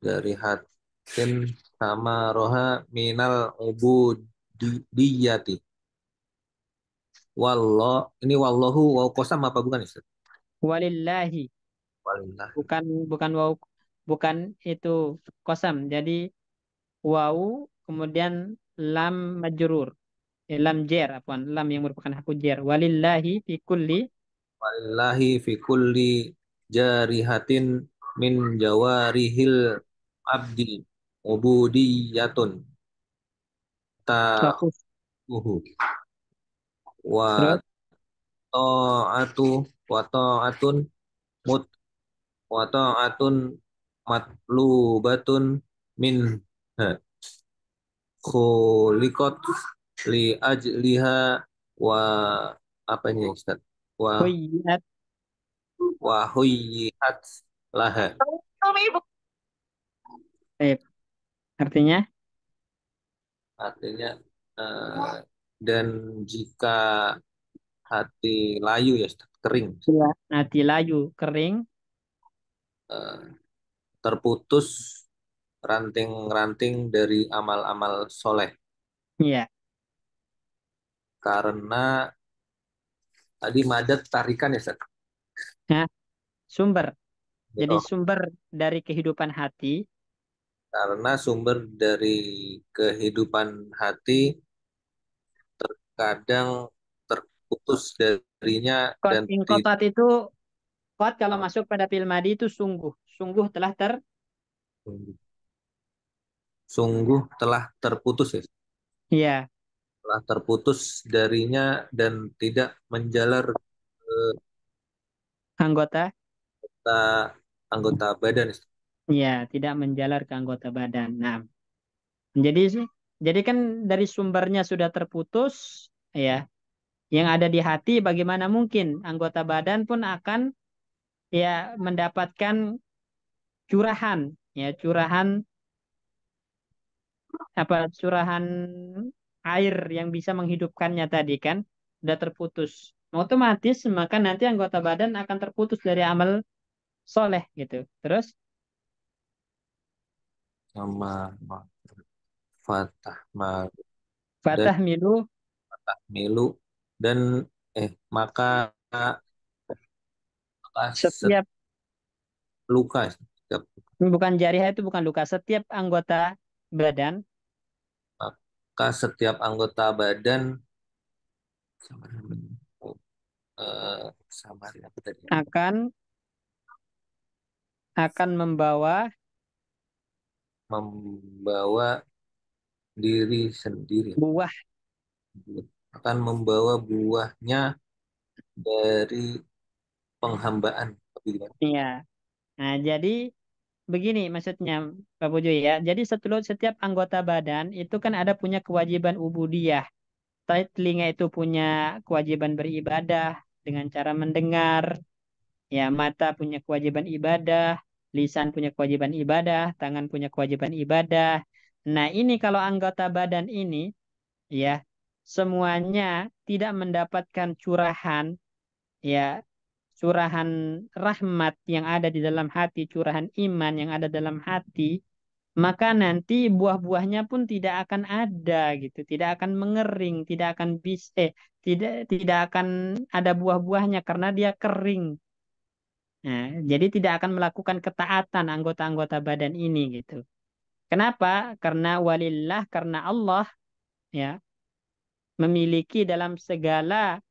jarihatin samaroha minal ubudiyati ini wallahu waw kosam apa bukan Ustaz? walillahi. Walillah. Bukan waw, bukan itu kosam. Jadi waw kemudian lam majrur. Lam jer, apaan? Lam yang merupakan haku jer. Walillahi fi kulli Walillahi fi kulli jarihatin min jawarihil abdi ubudiyatun fokus. ta'uhu wa Terus ta'atu wa ta'atun mut wa ta'atun matlubatun min khuliqat li ajliha wa apa ini Ustaz? huyat. Wa huyyihat laha. Eh, artinya Artinya dan jika hati layu ya Ustaz, kering ya, hati layu kering eh, terputus ranting-ranting dari amal-amal soleh ya. karena tadi madat tarikan ya Ustaz. Nah, sumber. Jadi Oh, sumber dari kehidupan hati karena sumber dari kehidupan hati terkadang terputus darinya kot dan ingkotat itu kot kalau masuk pada fil madi itu sungguh telah sungguh telah terputus ya, ya telah terputus darinya dan tidak menjalar ke anggota anggota badan. tidak menjalar ke anggota badan. Nah, jadi jadi kan dari sumbernya sudah terputus ya. Yang ada di hati bagaimana mungkin anggota badan pun akan ya mendapatkan curahan curahan curahan air yang bisa menghidupkannya tadi kan sudah terputus. Otomatis maka nanti anggota badan akan terputus dari amal soleh gitu. Terus Sama fatah mal dan fatah milu milu dan maka setiap luka setiap, bukan jariah itu bukan luka, setiap anggota badan maka setiap anggota badan sama apa tadi akan membawa membawa diri sendiri buah. akan membawa buahnya dari penghambaan. Iya. Nah, jadi begini maksudnya Pak Pujo ya. Jadi setiap anggota badan itu kan ada punya kewajiban ubudiyah. Telinga itu punya kewajiban beribadah dengan cara mendengar. Ya, mata punya kewajiban ibadah, lisan punya kewajiban ibadah, tangan punya kewajiban ibadah. Nah, ini kalau anggota badan ini ya semuanya tidak mendapatkan curahan ya curahan rahmat yang ada di dalam hati, curahan iman yang ada dalam hati, maka nanti buah-buahnya pun tidak akan ada gitu, tidak akan mengering, tidak akan tidak akan ada buah-buahnya karena dia kering. Nah, jadi tidak akan melakukan ketaatan anggota-anggota badan ini gitu. Kenapa? Karena walillah, karena Allah ya memiliki dalam segala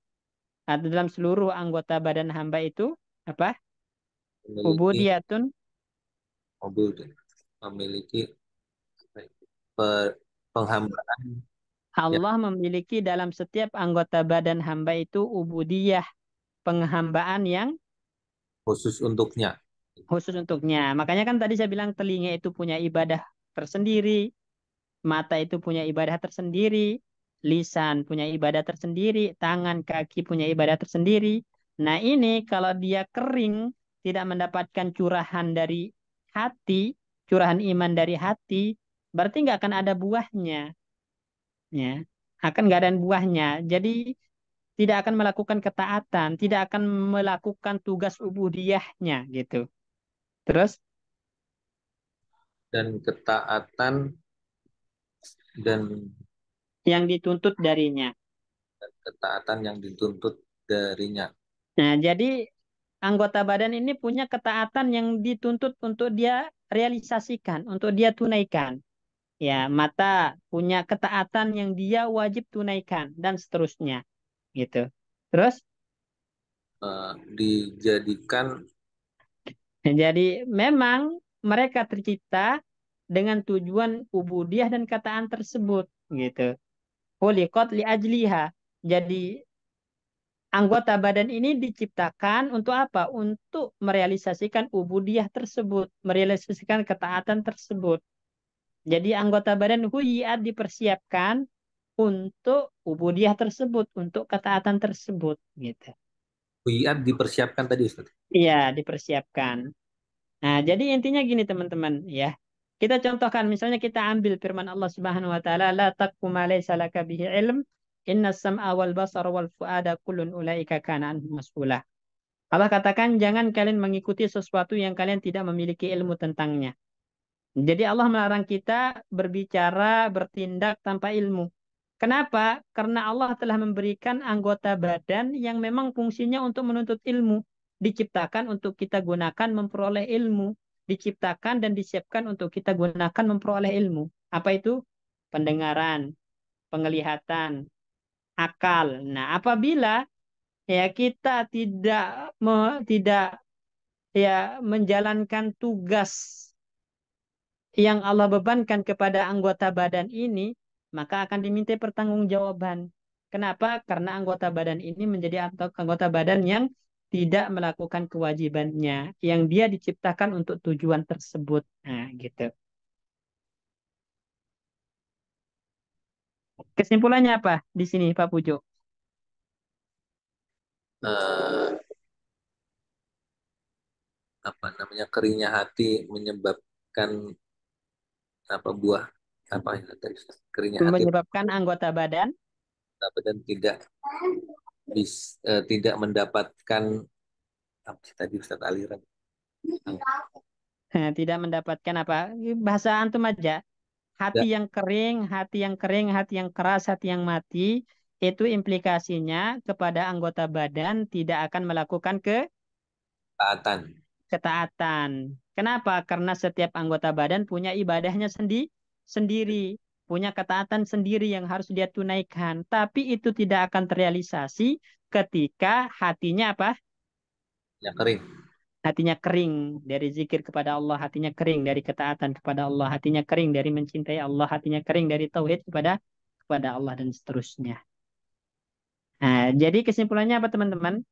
atau dalam seluruh anggota badan hamba itu apa? Memiliki Ubudiyatun. mobil dan memiliki penghambaan yang Allah memiliki dalam setiap anggota badan hamba itu ubudiyah, penghambaan yang khusus untuknya. khusus untuknya. Makanya kan tadi saya bilang telinga itu punya ibadah tersendiri, mata itu punya ibadah tersendiri, lisan punya ibadah tersendiri, tangan, kaki punya ibadah tersendiri. Nah ini kalau dia kering, tidak mendapatkan curahan dari hati, curahan iman dari hati, berarti nggak akan ada buahnya. Ya, akan nggak ada buahnya. Jadi tidak akan melakukan ketaatan, tidak akan melakukan tugas ubudiyahnya gitu. Terus Dan ketaatan dan yang dituntut darinya. ketaatan yang dituntut darinya. Nah, jadi anggota badan ini punya ketaatan yang dituntut untuk dia realisasikan, untuk dia tunaikan. Ya, mata punya ketaatan yang dia wajib tunaikan dan seterusnya, gitu. Terus, Dijadikan jadi memang mereka tercipta dengan tujuan ubudiyah dan ketaatan tersebut, gitu. Khuliqat li ajliha. Jadi anggota badan ini diciptakan untuk apa? Untuk merealisasikan ubudiyah tersebut, merealisasikan ketaatan tersebut. Jadi anggota badan huyiat dipersiapkan untuk ubudiyah tersebut, untuk ketaatan tersebut, gitu. wiat dipersiapkan tadi Ustaz. Iya, dipersiapkan. Nah, jadi intinya gini teman-teman, ya. Kita contohkan, misalnya kita ambil firman Allah Subhanahu wa taala, la taqfu ma laysa laka bihi ilm, inna sam'a wal basara wal fuada kullun ulaika kana anhu mas'ula. Allah katakan jangan kalian mengikuti sesuatu yang kalian tidak memiliki ilmu tentangnya. Jadi Allah melarang kita berbicara, bertindak tanpa ilmu. Kenapa? Karena Allah telah memberikan anggota badan yang memang fungsinya untuk menuntut ilmu. Diciptakan untuk kita gunakan memperoleh ilmu. Diciptakan dan disiapkan untuk kita gunakan memperoleh ilmu. Apa itu? Pendengaran, penglihatan, akal. Nah, apabila ya kita tidak ya menjalankan tugas yang Allah bebankan kepada anggota badan ini, maka akan diminta pertanggungjawaban. Kenapa? Karena anggota badan ini menjadi anggota badan yang tidak melakukan kewajibannya, yang dia diciptakan untuk tujuan tersebut. Nah, gitu. Kesimpulannya apa di sini, Pak Pujo? Eh, Apa namanya, keringnya hati menyebabkan apa buah apa ya tadi Ustaz? Keringnya hati Menyebabkan anggota badan dan tidak mendapatkan apa sih tadi Ustaz, aliran tidak mendapatkan apa? Bahasa antum aja. tidak Hati yang kering, hati yang keras, hati yang mati, itu implikasinya kepada anggota badan tidak akan melakukan taatan. ketaatan. Kenapa? Karena setiap anggota badan punya ibadahnya sendiri, punya ketaatan sendiri yang harus dia tunaikan. Tapi itu tidak akan terrealisasi ketika hatinya apa? Yang kering. Hatinya kering dari zikir kepada Allah, hatinya kering dari ketaatan kepada Allah, hatinya kering dari mencintai Allah, hatinya kering dari tauhid kepada Allah dan seterusnya. Nah, jadi kesimpulannya apa teman-teman?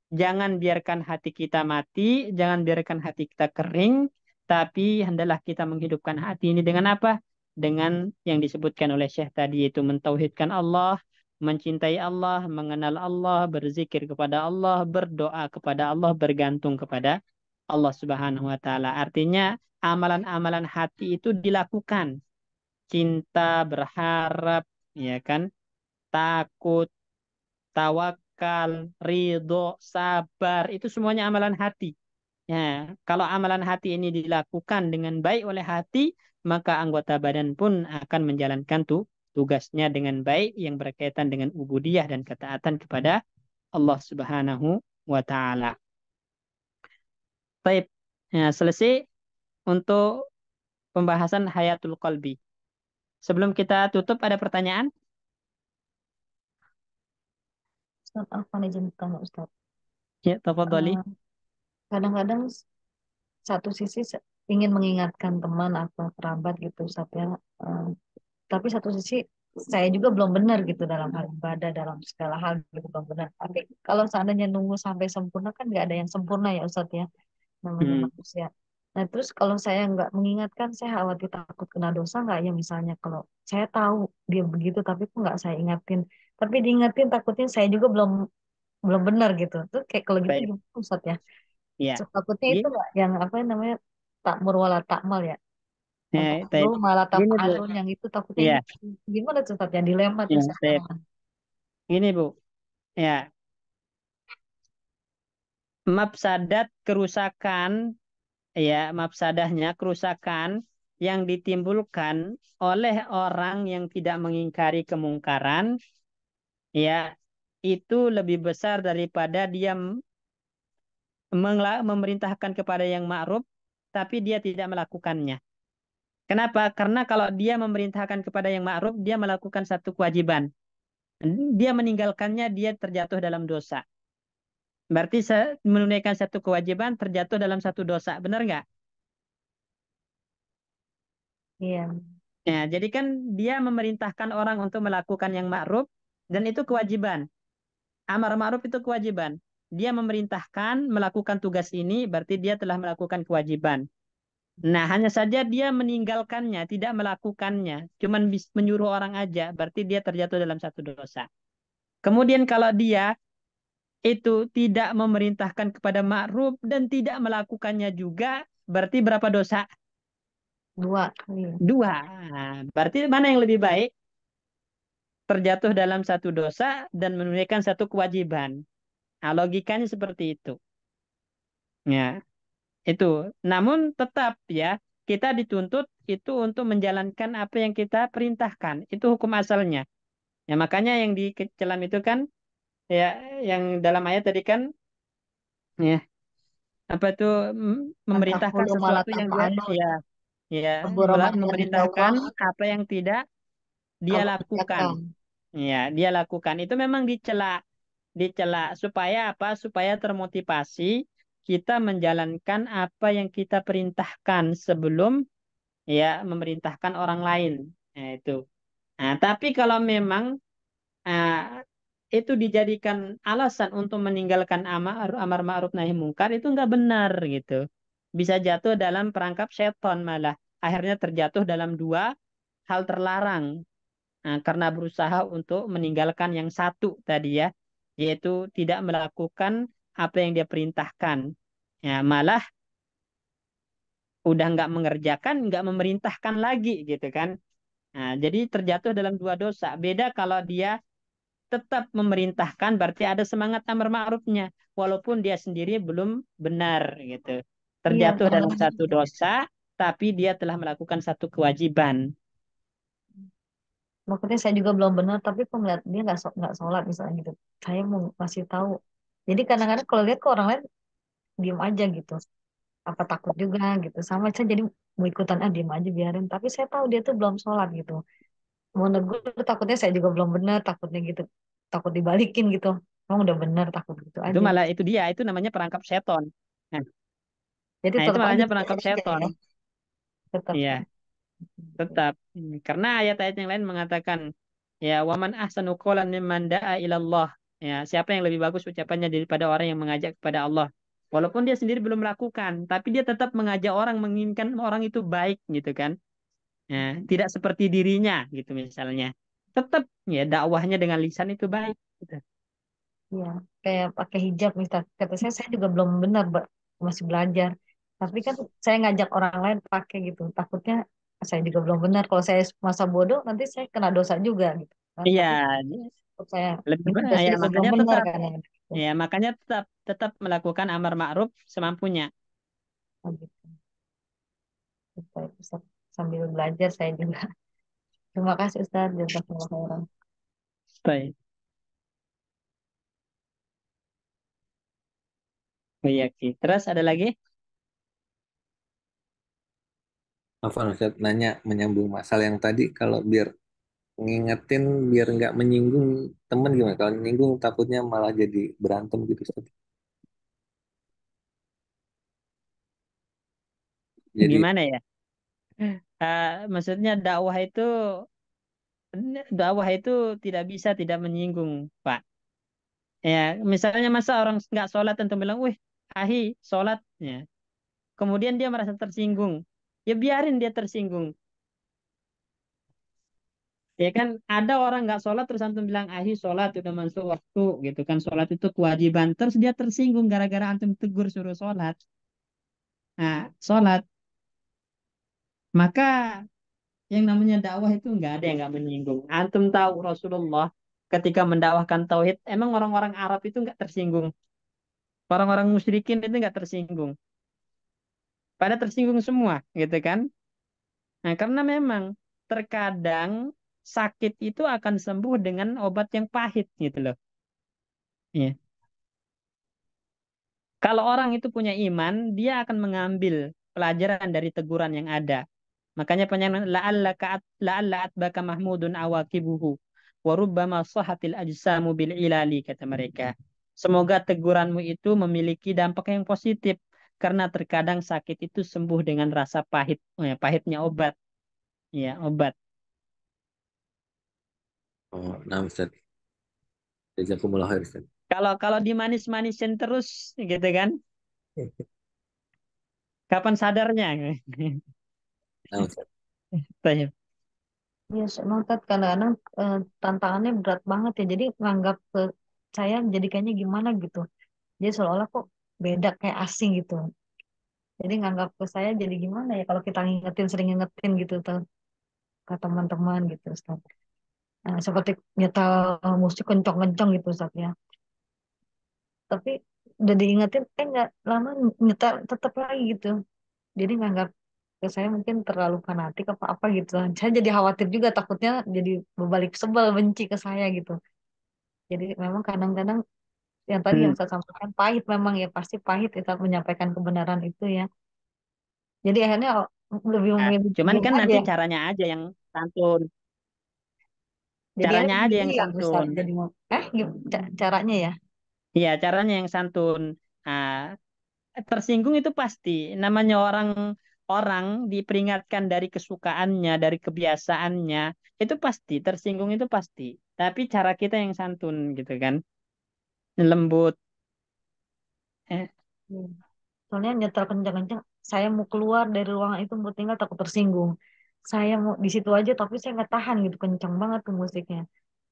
Jangan biarkan hati kita mati, jangan biarkan hati kita kering, tapi hendaklah kita menghidupkan hati ini dengan apa? Dengan yang disebutkan oleh Syekh tadi, yaitu mentauhidkan Allah, mencintai Allah, mengenal Allah, berzikir kepada Allah, berdoa kepada Allah, bergantung kepada Allah Subhanahu wa taala. Artinya amalan-amalan hati itu dilakukan. Cinta, berharap, ya kan? Takut, tawakal tawakal, ridho, sabar, itu semuanya amalan hati. Ya, kalau amalan hati ini dilakukan dengan baik oleh hati, maka anggota badan pun akan menjalankan tugasnya dengan baik yang berkaitan dengan ubudiyah dan ketaatan kepada Allah Subhanahu wa taala. Baik, ya, selesai untuk pembahasan hayatul qalbi. Sebelum kita tutup ada pertanyaan? Ustaz, apa nih izin tanya Ustaz? Ya, tafadhali. Eh, Kadang-kadang satu sisi ingin mengingatkan teman atau kerabat gitu Ustaz ya. Eh, tapi satu sisi saya juga belum benar gitu dalam hal ibadah, dalam segala hal gitu belum benar. Tapi kalau seandainya nunggu sampai sempurna kan nggak ada yang sempurna ya Ustadz ya, namanya Hmm. manusia. Nah terus kalau saya nggak mengingatkan, saya khawatir takut kena dosa nggak ya, misalnya kalau saya tahu dia begitu tapi kok nggak saya ingatin, tapi diingatin takutnya saya juga belum benar gitu. Tuh kayak kalau gitu Baik. gimana Ustadz ya? Ya. So, takutnya itu Gi- nggak yang apa namanya, takmur wala takmal ya, yang Baik. takmur malah Gini, Bu. tafalun, yang itu takutnya Ya, gitu. Gimana tuh Ustadz ya, dilema tuh ya, saya baik. sekarang. Gini, Bu. Ya, mafsadat kerusakan, ya, mafsadahnya kerusakan yang ditimbulkan oleh orang yang tidak mengingkari kemungkaran, ya, itu lebih besar daripada dia memerintahkan kepada yang ma'ruf tapi dia tidak melakukannya. Kenapa? Karena kalau dia memerintahkan kepada yang ma'ruf, dia melakukan satu kewajiban. Dia meninggalkannya, dia terjatuh dalam dosa. Berarti menunaikan satu kewajiban terjatuh dalam satu dosa. Benar nggak? Iya. Ya, jadi kan dia memerintahkan orang untuk melakukan yang ma'ruf dan itu kewajiban. Amar ma'ruf itu kewajiban. Dia memerintahkan melakukan tugas ini berarti dia telah melakukan kewajiban. Nah, hanya saja dia meninggalkannya, tidak melakukannya, cuman menyuruh orang aja, berarti dia terjatuh dalam satu dosa. Kemudian kalau dia itu tidak memerintahkan kepada ma'ruf dan tidak melakukannya juga, berarti berapa dosa? Dua. Iya. Dua. Nah, berarti mana yang lebih baik? Terjatuh dalam satu dosa dan menunaikan satu kewajiban. Nah, logikanya seperti itu. Ya, itu. Namun tetap ya, kita dituntut itu untuk menjalankan apa yang kita perintahkan. Itu hukum asalnya. Ya, makanya yang di celam itu kan ya yang dalam ayat tadi kan ya apa itu memerintahkan Antahulu malah sesuatu yang dia tafalun. ya ya Kabura makna memerintahkan indallah apa yang tidak dia Allah lakukan. kerjakan. Ya, dia lakukan. Itu memang dicela supaya apa? Supaya termotivasi kita menjalankan apa yang kita perintahkan sebelum ya memerintahkan orang lain. Nah, itu. Nah, tapi kalau memang ah, itu dijadikan alasan untuk meninggalkan amar ma'ruf nahi mungkar itu nggak benar gitu. Bisa jatuh dalam perangkap seton malah. Akhirnya terjatuh dalam dua hal terlarang. Nah, karena berusaha untuk meninggalkan yang satu tadi ya, yaitu tidak melakukan apa yang dia perintahkan. Ya, malah udah nggak mengerjakan, nggak memerintahkan lagi gitu kan. Nah, jadi terjatuh dalam dua dosa. Beda kalau dia tetap memerintahkan berarti ada semangat amar ma'rufnya walaupun dia sendiri belum benar gitu. Iya, Terjatuh kalau dalam satu dosa tapi dia telah melakukan satu kewajiban. maksudnya saya juga belum benar, tapi kok ngeliat dia nggak sholat misalnya gitu. Saya mau kasih tahu. Jadi kadang-kadang kalau lihat ke orang lain diem aja gitu. Apa takut juga gitu. Sama saya jadi mau ikutan diem aja biarin. Tapi saya tahu dia tuh belum sholat gitu. Mau negur takutnya saya juga belum benar, takutnya gitu. Takut dibalikin gitu. Emang udah benar, takut gitu Itu aja. malah itu dia, itu namanya perangkap seton. Nah, Jadi nah itu tetap aja malahnya gitu perangkap aja seton. ya. Tetap. Iya, tetap. Karena ayat-ayat yang lain mengatakan ya waman ahsanu qawlan mimman da'a ilallah. Ya, siapa yang lebih bagus ucapannya daripada orang yang mengajak kepada Allah. Walaupun dia sendiri belum melakukan, tapi dia tetap mengajak orang menginginkan orang itu baik gitu kan. Ya, tidak seperti dirinya gitu misalnya. Tetap ya dakwahnya dengan lisan itu baik gitu. Iya, kayak pakai hijab misal. Kata saya juga belum benar, masih belajar. Tapi kan saya ngajak orang lain pakai gitu. Takutnya saya juga belum benar. Kalau saya masa bodoh, nanti saya kena dosa juga gitu kan. Iya, Tapi Menurut saya Lebih itu ya pasti pejuang makanya benar tetap kan yang gitu. ya makanya tetap tetap melakukan amar ma'ruf semampunya. Oh, gitu. Supaya bisa sambil belajar saya juga. Terima kasih Ustaz, jazakallahu khairan. Baik. Oh, iya, Ki. Terus ada lagi? Afwan Ustaz nanya menyambung masalah yang tadi kalau biar ngingetin biar nggak menyinggung temen gimana? Kalau menyinggung takutnya malah jadi berantem gitu Ustaz. Jadi Gimana ya? Maksudnya dakwah itu tidak bisa tidak menyinggung, Pak. Ya, misalnya masa orang nggak sholat tentu bilang, wih, ahi sholat. Ya. Kemudian dia merasa tersinggung. Ya biarin dia tersinggung. Ya kan ada orang nggak sholat terus antum bilang, ahi sholat udah masuk waktu gitu kan. Sholat itu kewajiban. Terus dia tersinggung gara-gara antum tegur suruh sholat. Nah, sholat. Maka yang namanya dakwah itu nggak ada yang nggak menyinggung. Antum tahu Rasulullah ketika mendakwahkan tauhid, emang orang-orang Arab itu nggak tersinggung. Orang-orang musyrikin itu nggak tersinggung. Pada tersinggung semua, gitu kan? Nah, karena memang terkadang sakit itu akan sembuh dengan obat yang pahit, gitu loh. Iya. Kalau orang itu punya iman, dia akan mengambil pelajaran dari teguran yang ada. Makanya penyanyi la'alla atbaka mahmudun awakibuhu wa rubbama sahatil ajsamu bil ilali kata mereka. Semoga teguranmu itu memiliki dampak yang positif karena terkadang sakit itu sembuh dengan rasa pahit, pahitnya obat. Ya, obat. oh, nah Ustaz. Jazakumullah khair Ustaz. Kalau kalau dimanis-manisin terus gitu kan, kapan sadarnya? Nah Ustaz. Tayyib. Iya, memang kan kadang-kadang tantangannya berat banget ya. Jadi nganggap ke saya jadi kayaknya gimana gitu. Jadi seolah-olah kok beda kayak asing gitu. Jadi nganggap ke saya jadi gimana ya kalau kita ngingetin sering ngingetin gitu tuh ke teman-teman gitu Ustaz. Nah, seperti nyetel musik kencang-kencang gitu Ustaz ya. Tapi udah diingetin nggak lama nyetel tetap lagi gitu. Jadi nganggap ke saya mungkin terlalu fanatik apa apa gitu. Saya jadi khawatir juga takutnya jadi berbalik sebel benci ke saya gitu. Jadi memang kadang-kadang yang tadi Hmm. yang saya sampaikan pahit memang ya pasti pahit ya saat menyampaikan kebenaran itu ya. Jadi akhirnya lebih Nah, memilih cuman diam kan aja. nanti caranya aja yang santun. Jadi Caranya akhirnya aja yang diam Ustaz. santun. Jadi mau caranya ya. Iya, caranya yang santun. Nah, tersinggung itu pasti. Namanya orang orang diperingatkan dari kesukaannya, dari kebiasaannya, itu pasti tersinggung itu pasti. Tapi cara kita yang santun gitu kan, lembut. Eh, Hmm. Soalnya nyetel kencang-kencang, saya mau keluar dari ruangan itu mau tinggal takut tersinggung. Saya mau di situ aja tapi saya nggak tahan gitu kencang banget tuh musiknya.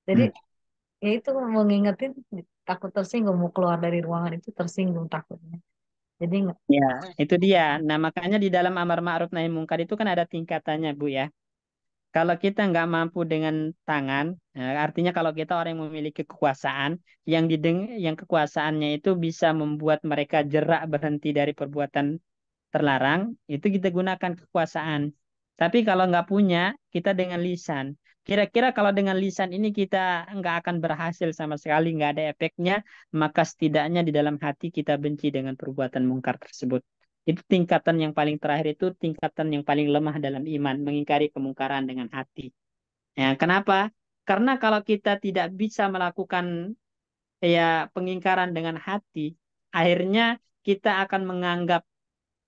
Jadi Hmm. ya itu mau ngingetin takut tersinggung mau keluar dari ruangan itu tersinggung takutnya. Jadi nggak. ya, itu dia. Nah, makanya di dalam amar ma'ruf nahi mungkar itu kan ada tingkatannya, Bu ya. Kalau kita nggak mampu dengan tangan, artinya kalau kita orang yang memiliki kekuasaan, yang kekuasaannya itu bisa membuat mereka jerak berhenti dari perbuatan terlarang, itu kita gunakan kekuasaan. Tapi kalau nggak punya, kita dengan lisan. Kira-kira kalau dengan lisan ini kita nggak akan berhasil sama sekali, nggak ada efeknya, maka setidaknya di dalam hati kita benci dengan perbuatan mungkar tersebut. Itu tingkatan yang paling terakhir itu tingkatan yang paling lemah dalam iman, mengingkari kemungkaran dengan hati. Ya, kenapa? Karena kalau kita tidak bisa melakukan pengingkaran dengan hati, akhirnya kita akan menganggap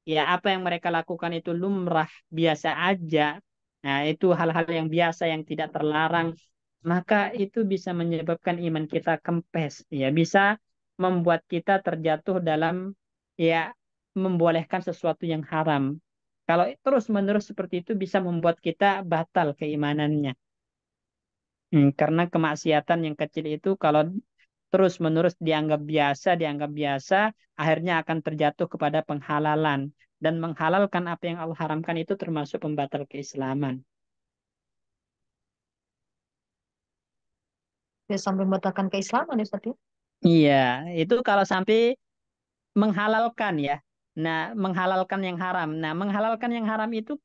apa yang mereka lakukan itu lumrah, biasa aja. Nah, itu hal-hal yang biasa yang tidak terlarang, maka itu bisa menyebabkan iman kita kempes, bisa membuat kita terjatuh dalam ya membolehkan sesuatu yang haram. Kalau terus-menerus seperti itu bisa membuat kita batal keimanannya. Karena kemaksiatan yang kecil itu kalau terus-menerus dianggap biasa, akhirnya akan terjatuh kepada penghalalan. Dan menghalalkan apa yang Allah haramkan itu termasuk pembatal keislaman. Ya sampai membatalkan keislaman ya Ustaz ya. Iya, itu kalau sampai menghalalkan ya. Nah, menghalalkan yang haram. Nah, menghalalkan yang haram itu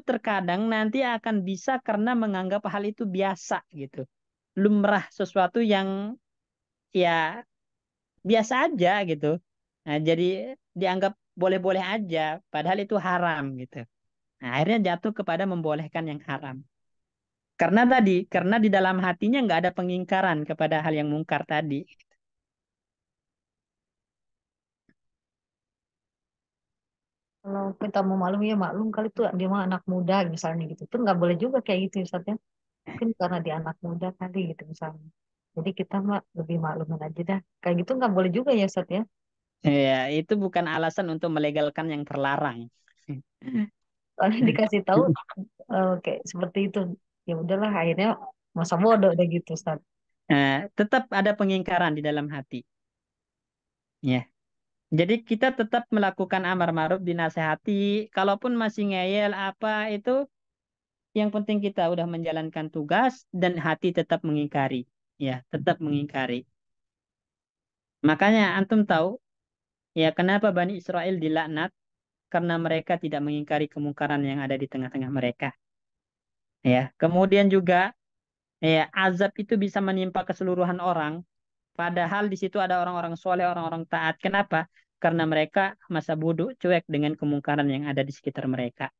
terkadang nanti akan bisa karena menganggap hal itu biasa gitu. Lumrah, sesuatu yang ya biasa aja gitu. Nah, jadi dianggap boleh-boleh aja, padahal itu haram gitu. Nah, akhirnya jatuh kepada membolehkan yang haram. Karena di dalam hatinya nggak ada pengingkaran kepada hal yang mungkar tadi. Kalau kita mau maklum ya maklum kali tuh dia mah anak muda misalnya gitu. Tuh nggak boleh juga kayak gitu Ustaz ya. Mungkin karena dia anak muda kali gitu misalnya. Jadi kita mah lebih maklumin aja dah. Kayak gitu nggak boleh juga ya Ustaz ya. Ya, itu bukan alasan untuk melegalkan yang terlarang. Soalnya dikasih tahu kayak seperti itu. Ya udahlah akhirnya masa bodoh udah gitu Ustaz. Tetap ada pengingkaran di dalam hati. Ya. Jadi kita tetap melakukan amar ma'ruf dinasehati. Kalaupun masih ngeyel apa itu, yang penting kita udah menjalankan tugas dan hati tetap mengingkari. Ya, tetap mengingkari. Makanya antum tahu ya kenapa Bani Israel dilaknat? Karena mereka tidak mengingkari kemungkaran yang ada di tengah-tengah mereka. Ya, kemudian juga ya azab itu bisa menimpa keseluruhan orang. Padahal di situ ada orang-orang soleh, orang-orang taat. Kenapa? Karena mereka masa bodoh, cuek dengan kemungkaran yang ada di sekitar mereka.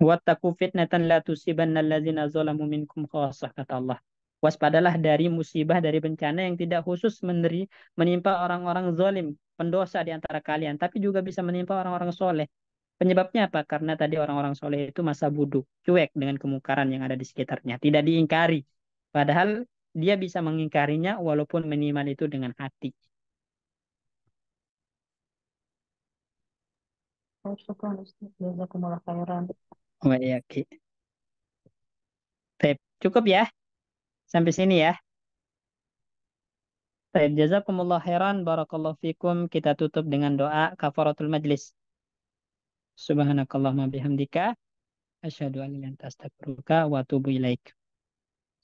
Wattaqu fitnatan la tusibanna alladzina zalamu minkum khassah, kata Allah. Waspadalah dari musibah, dari bencana yang tidak khusus menimpa orang-orang zalim, pendosa di antara kalian, tapi juga bisa menimpa orang-orang soleh. Penyebabnya apa? Karena tadi orang-orang soleh itu masa bodoh, cuek dengan kemungkaran yang ada di sekitarnya, tidak diingkari. Padahal dia bisa mengingkarinya walaupun minimal itu dengan hati. Oh, syukur Ustaz. Jazakumullah khairan. Wah, ya, oke. Baik, cukup ya. Sampai sini ya. Baik, jazakumullah khairan. Barakallahu fikum. Kita tutup dengan doa kafaratul majlis. Subhanakallahumma bihamdika. Asyhadu an la ilaha illa anta astaghfiruka wa atubu ilaik.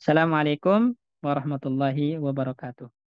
Assalamualaikum warahmatullahi wabarakatuh.